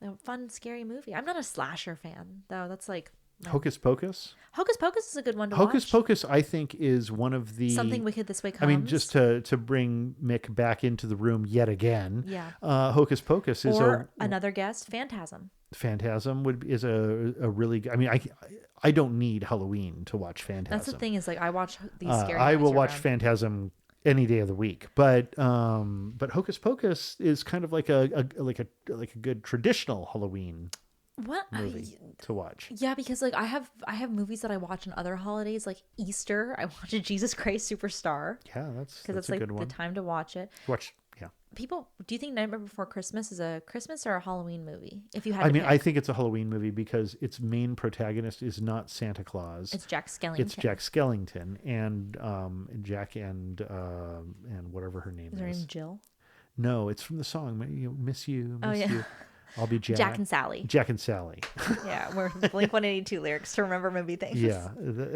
A fun, scary movie. I'm not a slasher fan, though. That's like...
Hocus Pocus?
Hocus Pocus is a good one to
Hocus
watch.
Pocus, I think, is one of the...
Something Wicked This Way Comes.
I mean, just to bring Mick back into the room yet again.
Yeah.
Hocus Pocus is
or another guest, Phantasm.
Phantasm is a really good... I mean, I don't need Halloween to watch Phantasm.
That's the thing is like I watch these scary
I
movies
will watch
year-round.
Phantasm any day of the week, but Hocus Pocus is kind of like a good traditional Halloween
What?
movie to watch.
Yeah, because like I have movies that I watch on other holidays, like Easter. I watch a Jesus Christ Superstar
Yeah, that's
because it's
a
like
good one.
the time to watch it.
Watch, yeah.
People, do you think Nightmare Before Christmas is a Christmas or a Halloween movie? If you had
I
to
mean,
pick.
I think it's a Halloween movie because its main protagonist is not Santa Claus.
It's Jack Skellington.
It's Jack Skellington and Jack and whatever her name
Is her
is.
name Jill?
No, it's from the song. Miss you,
Oh,
miss
yeah.
you. I'll be Jack.
Jack and Sally.
Jack and Sally.
Yeah, we're Blink 182 lyrics to remember movie things.
Yeah.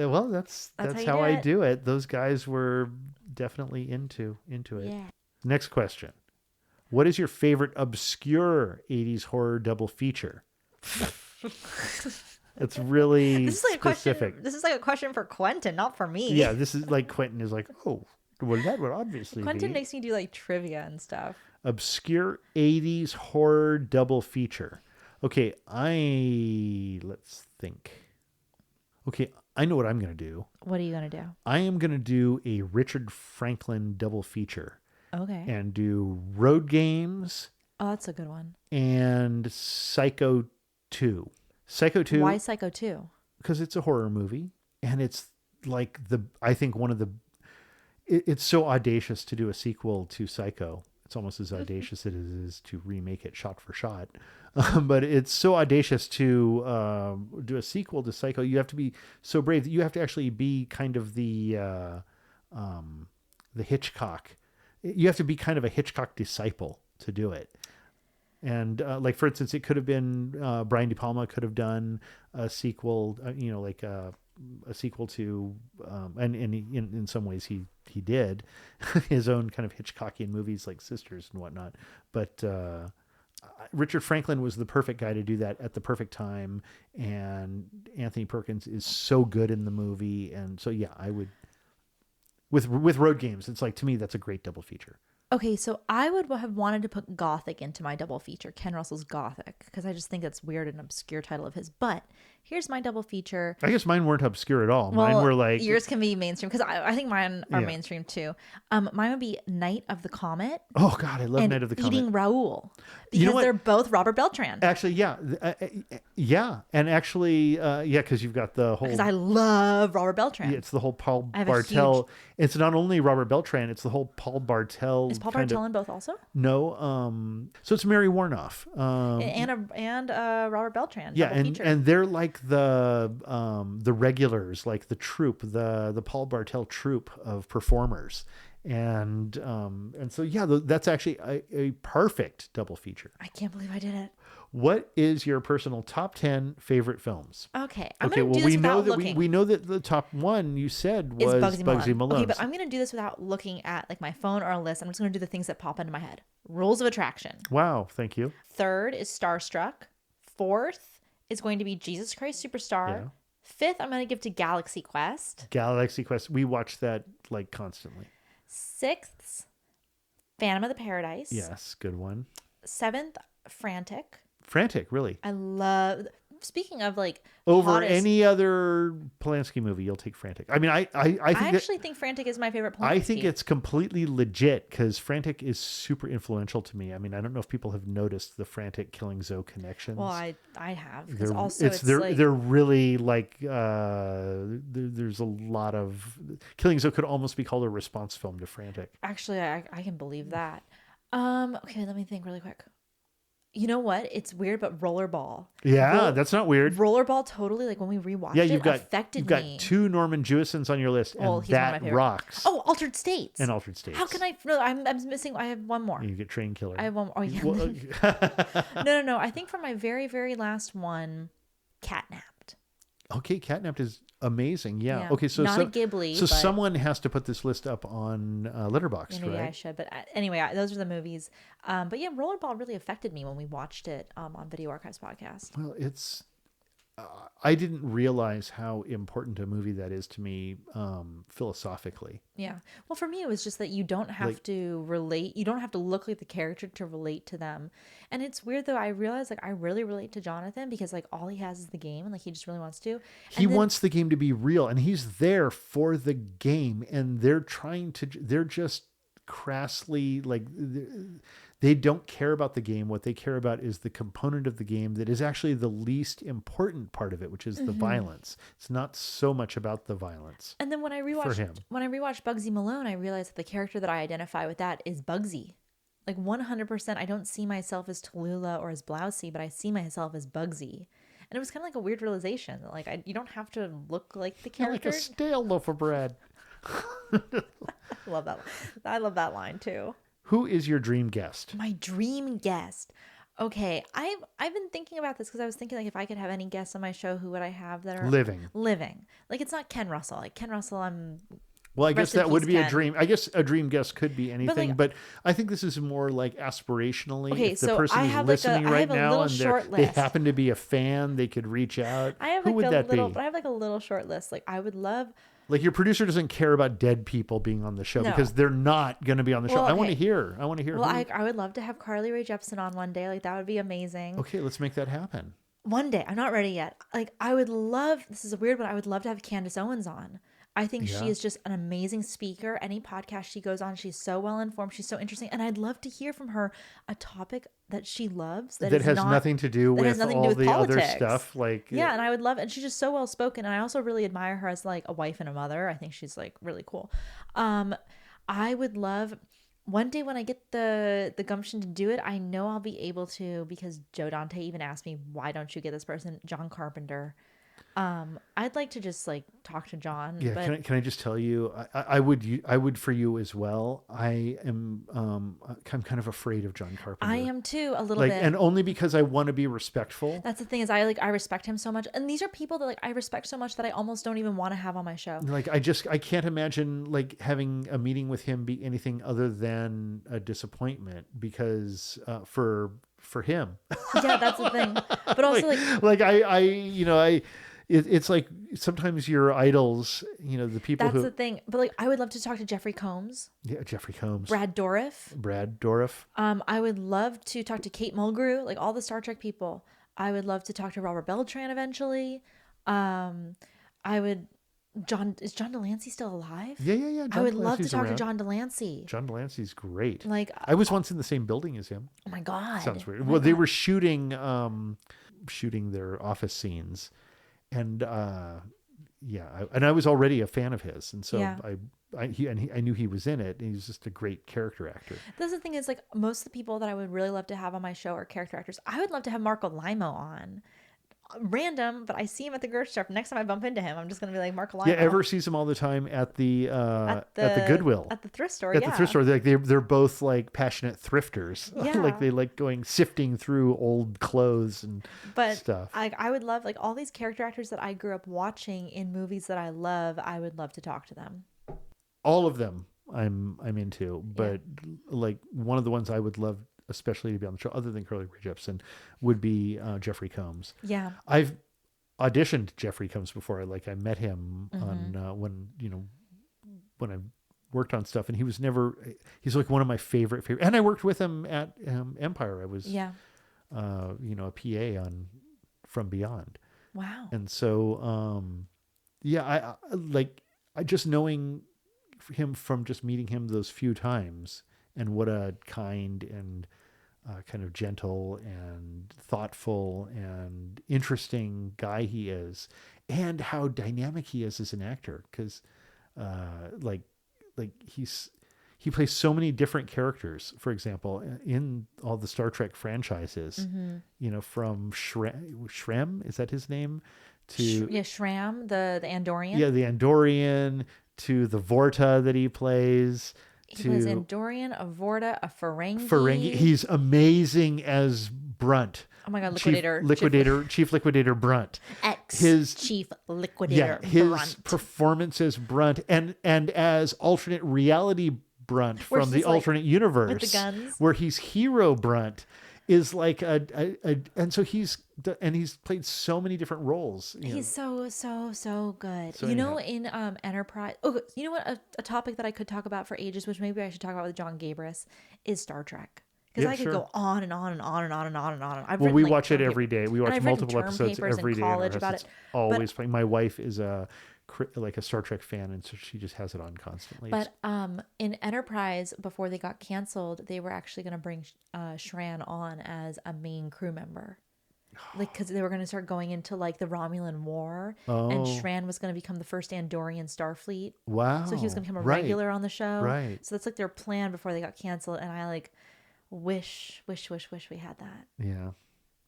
Well, that's
That's
how
how you
I
do it.
do it. Those guys were definitely into it.
Yeah.
Next question. What is your favorite obscure 80s horror double feature? It's really
This is like
specific.
a question. This is like a question for Quentin, not for me.
Yeah, this is like Quentin is like, oh, well, that would obviously
Quentin
be
makes me do like trivia and stuff.
obscure 80s horror double feature. Okay, let's think. Okay, I know what I'm going to do.
What are you gonna do?
I am going to do a Richard Franklin double feature
Okay.
and do Road Games
Oh, that's a good one.
and Psycho 2. Psycho 2
Why Psycho 2?
because it's a horror movie and it's like I think one of the it's so audacious to do a sequel to Psycho. It's almost as audacious as it is to remake it shot for shot. But it's so audacious to do a sequel to Psycho. You have to be so brave that you have to actually be kind of the Hitchcock. You have to be kind of a Hitchcock disciple to do it. And like, for instance, it could have been Brian De Palma could have done a sequel, like a sequel to, and in some ways he did his own kind of Hitchcockian movies like Sisters and whatnot. But Richard Franklin was the perfect guy to do that at the perfect time. And Anthony Perkins is so good in the movie. And so, yeah, I would, with Road Games, it's like, to me, that's a great double feature.
Okay, so I would have wanted to put Gothic into my double feature, Ken Russell's Gothic, because I just think that's weird and obscure title of his. But here's my double feature.
I guess mine weren't obscure at all. Mine were like
yours can be mainstream because I think mine are
Yeah.
mainstream too. Mine would be Night of the Comet
oh god, I love
and
Night of the Comet.
Eating Raoul because
You know what?
they're both Robert Beltran.
Actually, yeah, and actually, because you've got the whole.
Because I love Robert Beltran.
It's the whole Paul
I have a
Bartel. It's not only Robert Beltran; it's the whole Paul Bartel.
Is Paul
kind
Bartel
of,
in both also?
No, so it's Mary Warnoff.
And Robert Beltran.
Yeah,
double feature.
and they're like the regulars, like the troupe, the Paul Bartel troupe of performers, and so yeah, that's actually a perfect double feature.
I can't believe I did it.
What is your personal top 10 favorite films?
Okay, I'm
Okay,
gonna
well
do this
we know
without
that
looking.
we know that the top one you said
Is
was
Bugsy Malone. Okay,
Malone.
but I'm gonna do this without looking at like my phone or a list. I'm just gonna do the things that pop into my head. Rules of Attraction.
Wow, thank you.
Third is Starstruck. Fourth is going to be Jesus Christ Superstar.
Yeah.
Fifth, I'm gonna give to Galaxy Quest.
Galaxy Quest. We watch that like constantly.
Sixth, Phantom of the Paradise.
Yes, good one.
Seventh, Frantic.
Frantic, really.
I love speaking of like
Over
hottest,
any other Polanski movie, you'll take Frantic. I mean, I think
I actually think Frantic is my favorite Polanski.
I think it's completely legit because Frantic is super influential to me. I mean, I don't know if people have noticed the Frantic Killing Zoe connections.
Well, I have, because
They're,
also it's
they're
like,
they're really like there's a lot of Killing Zoe could almost be called a response film to Frantic.
actually I can believe that. Okay, let me think really quick. You know what? It's weird, but Rollerball.
Yeah, that's not weird.
Rollerball totally, like when we rewatched
Yeah,
it, affected
you've got
me.
2 Norman Jewisons on your list, and
Well, he's one of my
that
favorite.
rocks.
Oh, Altered States.
And Altered States.
How can I? No, I'm missing. I have one more.
You get Train Killer.
I have one. Oh yeah.
Well,
No. I think for my very, very last one, Catnapped.
okay, Catnapped is amazing. Yeah.
Yeah.
Okay, so
Not a Ghibli,
So
but-
someone has to put this list up on Letterboxd,
Yeah, maybe
right?
I should, but anyway, those are the movies. But yeah, Rollerball really affected me when we watched it on Video Archives podcast.
Well, it's. I didn't realize how important a movie that is to me philosophically.
Yeah. Well, for me, it was just that you don't have
Like-
to relate. You don't have to look like the character to relate to them. And it's weird though. I realized like I really relate to Jonathan because like all he has is the game and like he just really wants to.
He
And then-
wants the game to be real, and he's there for the game, and they're just crassly like they don't care about the game. What they care about is the component of the game that is actually the least important part of it, which is the violence. It's not so much about the violence.
And then when I
him.
rewatched Bugsy Malone, I realized that the character that I identify with that is Bugsy. Like 100%, I don't see myself as Tallulah or as Blousey, but I see myself as Bugsy. And it was kind of like a weird realization. Like you don't have to look like the
You're like
character.
a stale loaf of bread.
I love that. I love that line too.
Who is your dream guest?
My dream guest. Okay, I've been thinking about this because I was thinking like if I could have any guests on my show, who would I have that are
Living.
Like it's not Ken Russell. Like Ken Russell,
Well, I guess
Rest in
that would
peace,
be a
Ken.
dream. I guess a dream guest could be anything,
like-
but I think this is more like aspirationally.
Okay,
if the
so
person
I
is
have like
listening
I
right
have a
now
little
and
short
they
list.
happen to be a fan, they could reach out.
I have
Who
like
would
a
that
little,
be?
but I have like a little short list. Like I would love.
Like your producer doesn't care about dead people being on the show
No.
because they're not going to be on the show.
Well,
I want to
okay.
hear. I want to hear.
Well,
who-
I would love to have Carly Rae Jepsen on one day. Like that would be amazing.
Okay, let's make that happen.
One day, I'm not ready yet. Like I would love. This is a weird one. I would love to have Candace Owens on. I think
Yeah.
she is just an amazing speaker. Any podcast she goes on, she's so well informed. She's so interesting, and I'd love to hear from her a topic that she loves
That
is
has
not-
nothing to do
that has
with
nothing to
all
do with
the other
politics.
stuff. Like
Yeah, and I would love, and she's just so well spoken, and I also really admire her as like a wife and a mother. I think she's like really cool. I would love one day when I get the gumption to do it. I know I'll be able to because Joe Dante even asked me, "Why don't you get this person, John Carpenter?" I'd like to just like talk to John.
Yeah,
but
can I just tell you, I would for you as well. I'm kind of afraid of John Carpenter.
I am too a little
like,
bit.
and only because I want to be respectful.
That's the thing is I respect him so much, and these are people that like I respect so much that I almost don't even want to have on my show.
Like I can't imagine like having a meeting with him be anything other than a disappointment because for him.
Yeah, that's the thing. But also like
It's like sometimes your idols, the people
that's
who
the thing. But like I would love to talk to Jeffrey Combs,
Jeffrey Combs,
Brad Dourif.
Brad Dourif.
I would love to talk to Kate Mulgrew, like all the Star Trek people. I would love to talk to Robert Beltran eventually. Is John Delancey still alive?
Yeah.
I would love to
Delancey's
talk to
around.
John Delancey.
John Delancey's great.
Like
I was once in the same building as him.
oh my god.
Sounds weird.
Oh my
Well, they
God.
were shooting their office scenes, and I was already a fan of his, and so
Yeah.
I knew he was in it, and he's just a great character actor.
That's the thing is like most of the people that I would really love to have on my show are character actors. I would love to have Marco Limo on. Random, but I see him at the grocery store. Next time I bump into him, I'm just gonna be like Marco Limo.
Yeah, Ever sees him all the time at the Goodwill.
At the thrift store.
At
yeah.
the thrift store, they're both like passionate thrifters.
Yeah.
Like they like going sifting through old clothes and
But
stuff.
I would love like all these character actors that I grew up watching in movies that I love. I would love to talk to them.
All of them I'm into, but like one of the ones I would love especially to be on the show, other than Carly Rae Jepsen, would be Jeffrey Combs.
Yeah.
I've auditioned Jeffrey Combs before. Like I met him
Mm-hmm.
on when I worked on stuff, and he's like one of my favorite, and I worked with him at Empire. I was
Yeah.
a PA on from beyond.
Wow.
And so, I just knowing him from just meeting him those few times, and what a kind and kind of gentle and thoughtful and interesting guy he is, and how dynamic he is as an actor. Because, he plays so many different characters. For example, in all the Star Trek franchises, from Shrem, is that his name? To
Shram, the Andorian.
Yeah, the Andorian, to the Vorta that he plays.
He was Andorian, a Vorta, a Ferengi.
Ferengi. He's amazing as Brunt.
Oh my God,
Chief Liquidator Brunt.
Chief Liquidator
his
Brunt.
performance as Brunt and as alternate reality Brunt from the alternate universe,
with the guns,
where he's hero Brunt, is like and so he's played so many different roles.
He's so good.
So
in Enterprise. Oh, you know what? A topic that I could talk about for ages, which maybe I should talk about with John Gabris, is Star Trek. Because I could go on and on and on and on and on and on.
We watch it every day. We watch multiple episodes every day.
College about it.
Always playing. My wife is a Star Trek fan, and so she just has it on constantly.
But in Enterprise, before they got canceled, they were actually going to bring Shran on as a main crew member. Because they were going to start going into the Romulan War, and Shran was going to become the first Andorian Starfleet.
Wow!
So he was going to become a regular on the show.
Right.
So that's their plan before they got canceled, and I wish we had that.
Yeah,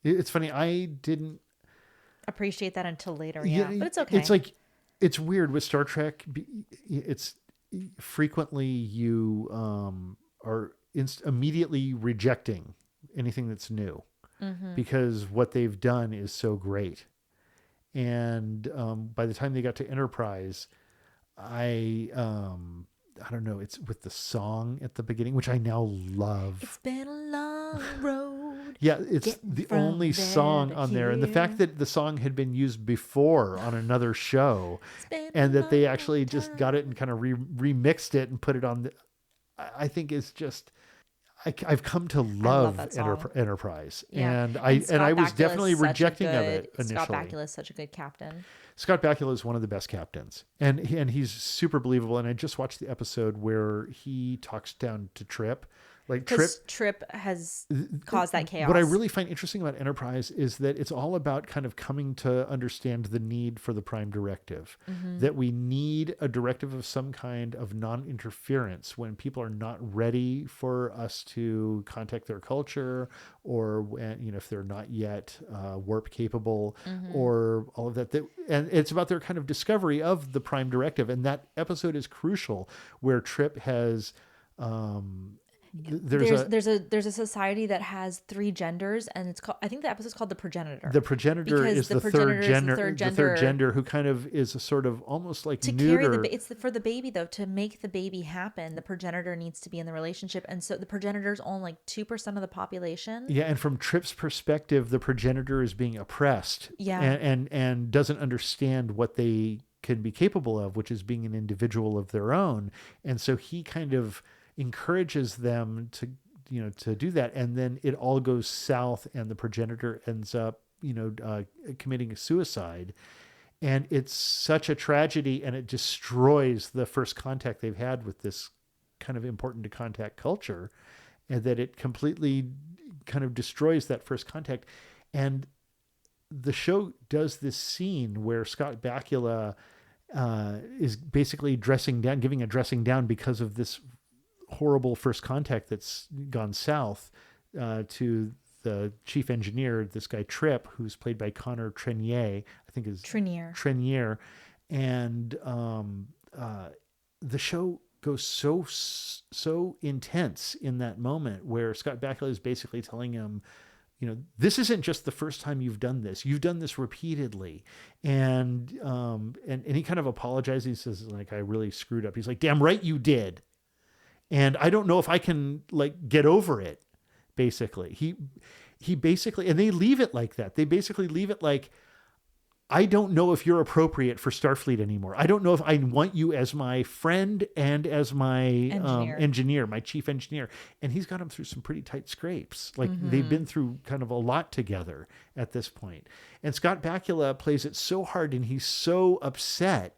it's funny. I didn't
appreciate that until later. Yeah, but it's okay.
It's weird with Star Trek. It's frequently you are immediately rejecting anything that's new. Because what they've done is so great. And by the time they got to Enterprise, I don't know, it's with the song at the beginning, which I now love.
It's been a long road.
Yeah, it's the only song on there. And the fact that the song had been used before on another show, and that they actually just got it and kind of remixed it and put it on I think is just... I've come to love Enterprise, and I was definitely rejecting of it initially.
Scott Bakula is such a good captain.
Scott Bakula is one of the best captains, and he's super believable. And I just watched the episode where he talks down to Trip.
Trip has caused that chaos.
What I really find interesting about Enterprise is that it's all about kind of coming to understand the need for the Prime Directive. That we need a directive of some kind of non-interference when people are not ready for us to contact their culture, or when, if they're not yet warp capable, or all of that. And it's about their kind of discovery of the Prime Directive. And that episode is crucial, where Trip has... There's
a society that has 3 genders, and it's called, I think the episode's called the progenitor.
The progenitor is the third gender, who kind of is a sort of almost like
to
neuter.
Carry for the baby though, to make the baby happen, the progenitor needs to be in the relationship, and so the progenitor's only 2% of the population.
Yeah, and from Trip's perspective, the progenitor is being oppressed.
Yeah,
and doesn't understand what they can be capable of, which is being an individual of their own, and so he kind of encourages them to do that, and then it all goes south, and the progenitor ends up committing a suicide, and it's such a tragedy, and it destroys the first contact they've had with this kind of important to contact culture, and that it completely kind of destroys that first contact. And the show does this scene where Scott Bakula is basically giving a dressing down because of this horrible first contact that's gone south, to the chief engineer, this guy Trip, who's played by Connor Trenier, I think is Trenier. And the show goes so intense in that moment, where Scott Bakula is basically telling him, this isn't just the first time you've done this. You've done this repeatedly. And he kind of apologizes. He says, I really screwed up. He's like, damn right you did. And I don't know if I can get over it. Basically, he basically, and they leave it like that. They basically leave it like, I don't know if you're appropriate for Starfleet anymore. I don't know if I want you as my friend and as my engineer, my chief engineer. And he's got him through some pretty tight scrapes. Like they've been through kind of a lot together at this point. And Scott Bakula plays it so hard and he's so upset.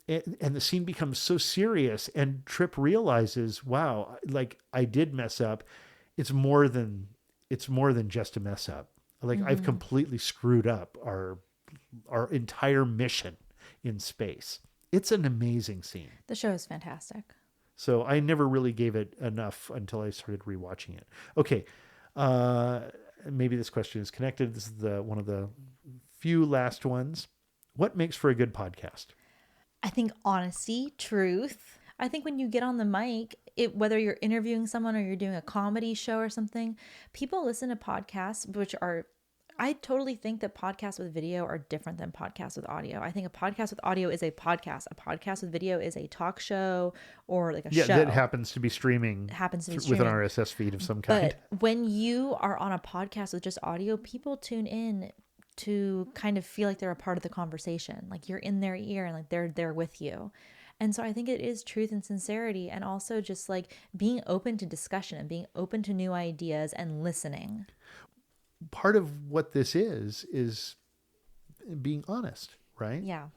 And the scene becomes so serious and Trip realizes, wow, like I did mess up. It's more than just a mess up. Like I've completely screwed up our entire mission in space. It's an amazing scene.
The show is fantastic.
So I never really gave it enough until I started rewatching it. Okay. Maybe this question is connected. This is one of the few last ones. What makes for a good podcast?
I think honesty, truth. I think when you get on the mic, whether you're interviewing someone or you're doing a comedy show or something, people listen to podcasts, I totally think that podcasts with video are different than podcasts with audio. I think a podcast with audio is a podcast. A podcast with video is a talk show or like a show.
Yeah, that happens to be streaming. With an RSS feed of some kind.
But when you are on a podcast with just audio, people tune in to kind of feel like they're a part of the conversation. Like you're in their ear and like they're there with you. And so I think it is truth and sincerity, and also just like being open to discussion and being open to new ideas and listening.
Part of what this is being honest, right?
Yeah.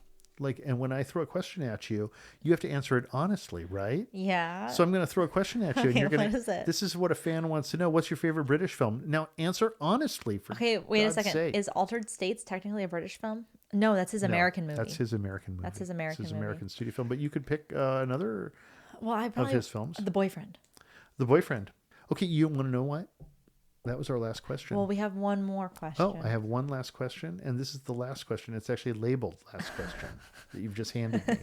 Like, and when I throw a question at you, you have to answer it honestly, right?
Yeah.
So I'm going to throw a question at you, and you're going to.
What is it?
This is what a fan wants to know. What's your favorite British film? Now answer honestly.
Okay, wait
God's
a second.
sake.
Is Altered States technically a British film? No, that's his American movie.
That's his American movie.
That's his American movie.
American studio film. But you could pick another of his films.
The Boyfriend.
The Boyfriend. Okay, you want to know what? That was our last question.
Well, we have one more question.
Oh, I have one last question, and this is the last question. It's actually labeled last question that you've just handed me.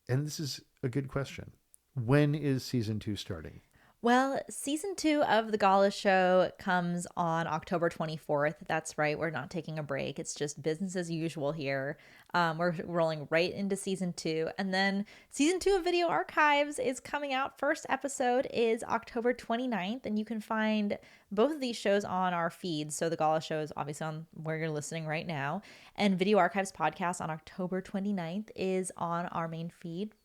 And this is a good question. When is season 2 starting?
Well, season 2 of The Gala Show comes on October 24th. That's right. We're not taking a break. It's just business as usual here. We're rolling right into season 2. And then season 2 of Video Archives is coming out. First episode is October 29th. And you can find both of these shows on our feeds. So The Gala Show is obviously on where you're listening right now. And Video Archives podcast on October 29th is on our main feed.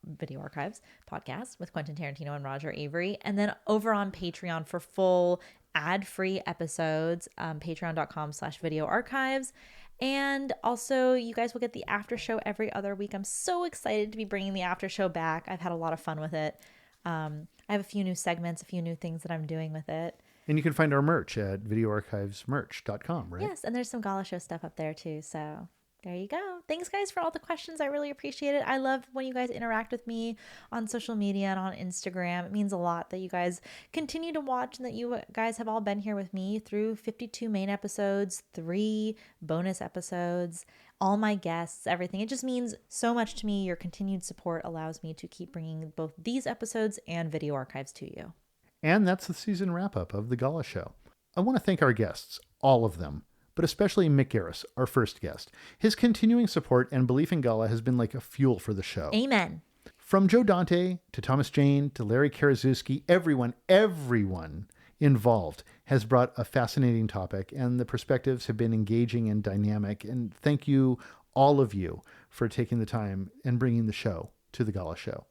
Video Archives podcast with Quentin Tarantino and Roger Avery. And then over on Patreon for full ad-free episodes, patreon.com/video archives. And also you guys will get the after show every other week. I'm so excited to be bringing the after show back. I've had a lot of fun with it. I have a few new segments, a few new things that I'm doing with it.
And you can find our merch at videoarchivesmerch.com, right?
Yes, and there's some Gala Show stuff up there too, so there you go. Thanks, guys, for all the questions. I really appreciate it. I love when you guys interact with me on social media and on Instagram. It means a lot that you guys continue to watch and that you guys have all been here with me through 52 main episodes, 3 bonus episodes, all my guests, everything. It just means so much to me. Your continued support allows me to keep bringing both these episodes and Video Archives to you.
And that's the season wrap-up of The Gala Show. I want to thank our guests, all of them, but especially Mick Garris, our first guest. His continuing support and belief in Gala has been like a fuel for the show.
Amen.
From Joe Dante to Thomas Jane to Larry Karaszewski, everyone involved has brought a fascinating topic, and the perspectives have been engaging and dynamic. And thank you, all of you, for taking the time and bringing the show to The Gala Show.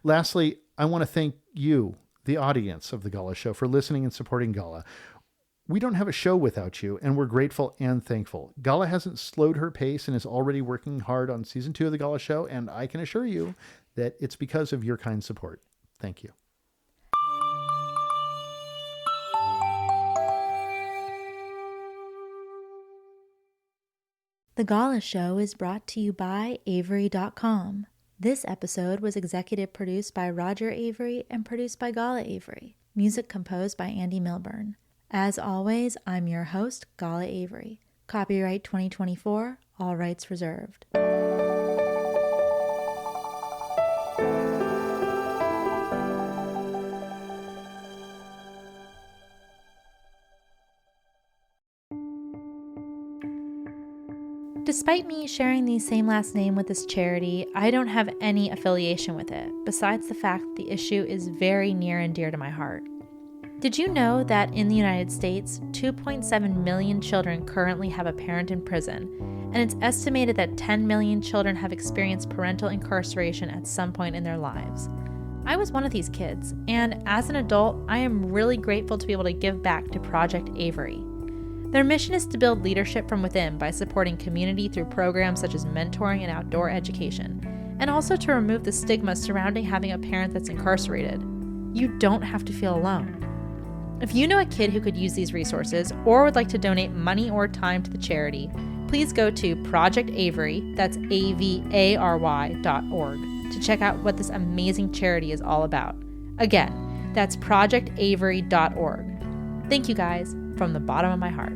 Lastly, I want to thank you, the audience of The Gala Show, for listening and supporting Gala. We don't have a show without you, and we're grateful and thankful. Gala hasn't slowed her pace and is already working hard on season 2 of The Gala Show, and I can assure you that it's because of your kind support. Thank you.
The Gala Show is brought to you by Avery.com. This episode was executive produced by Roger Avery and produced by Gala Avery. Music composed by Andy Milburn. As always, I'm your host, Gala Avery. Copyright 2024, all rights reserved. Despite me sharing the same last name with this charity, I don't have any affiliation with it, besides the fact the issue is very near and dear to my heart. Did you know that in the United States, 2.7 million children currently have a parent in prison, and it's estimated that 10 million children have experienced parental incarceration at some point in their lives? I was one of these kids, and as an adult, I am really grateful to be able to give back to Project Avery. Their mission is to build leadership from within by supporting community through programs such as mentoring and outdoor education, and also to remove the stigma surrounding having a parent that's incarcerated. You don't have to feel alone. If you know a kid who could use these resources or would like to donate money or time to the charity, please go to Project Avery, that's AVARY.org, to check out what this amazing charity is all about. Again, that's projectavery.org. Thank you guys from the bottom of my heart.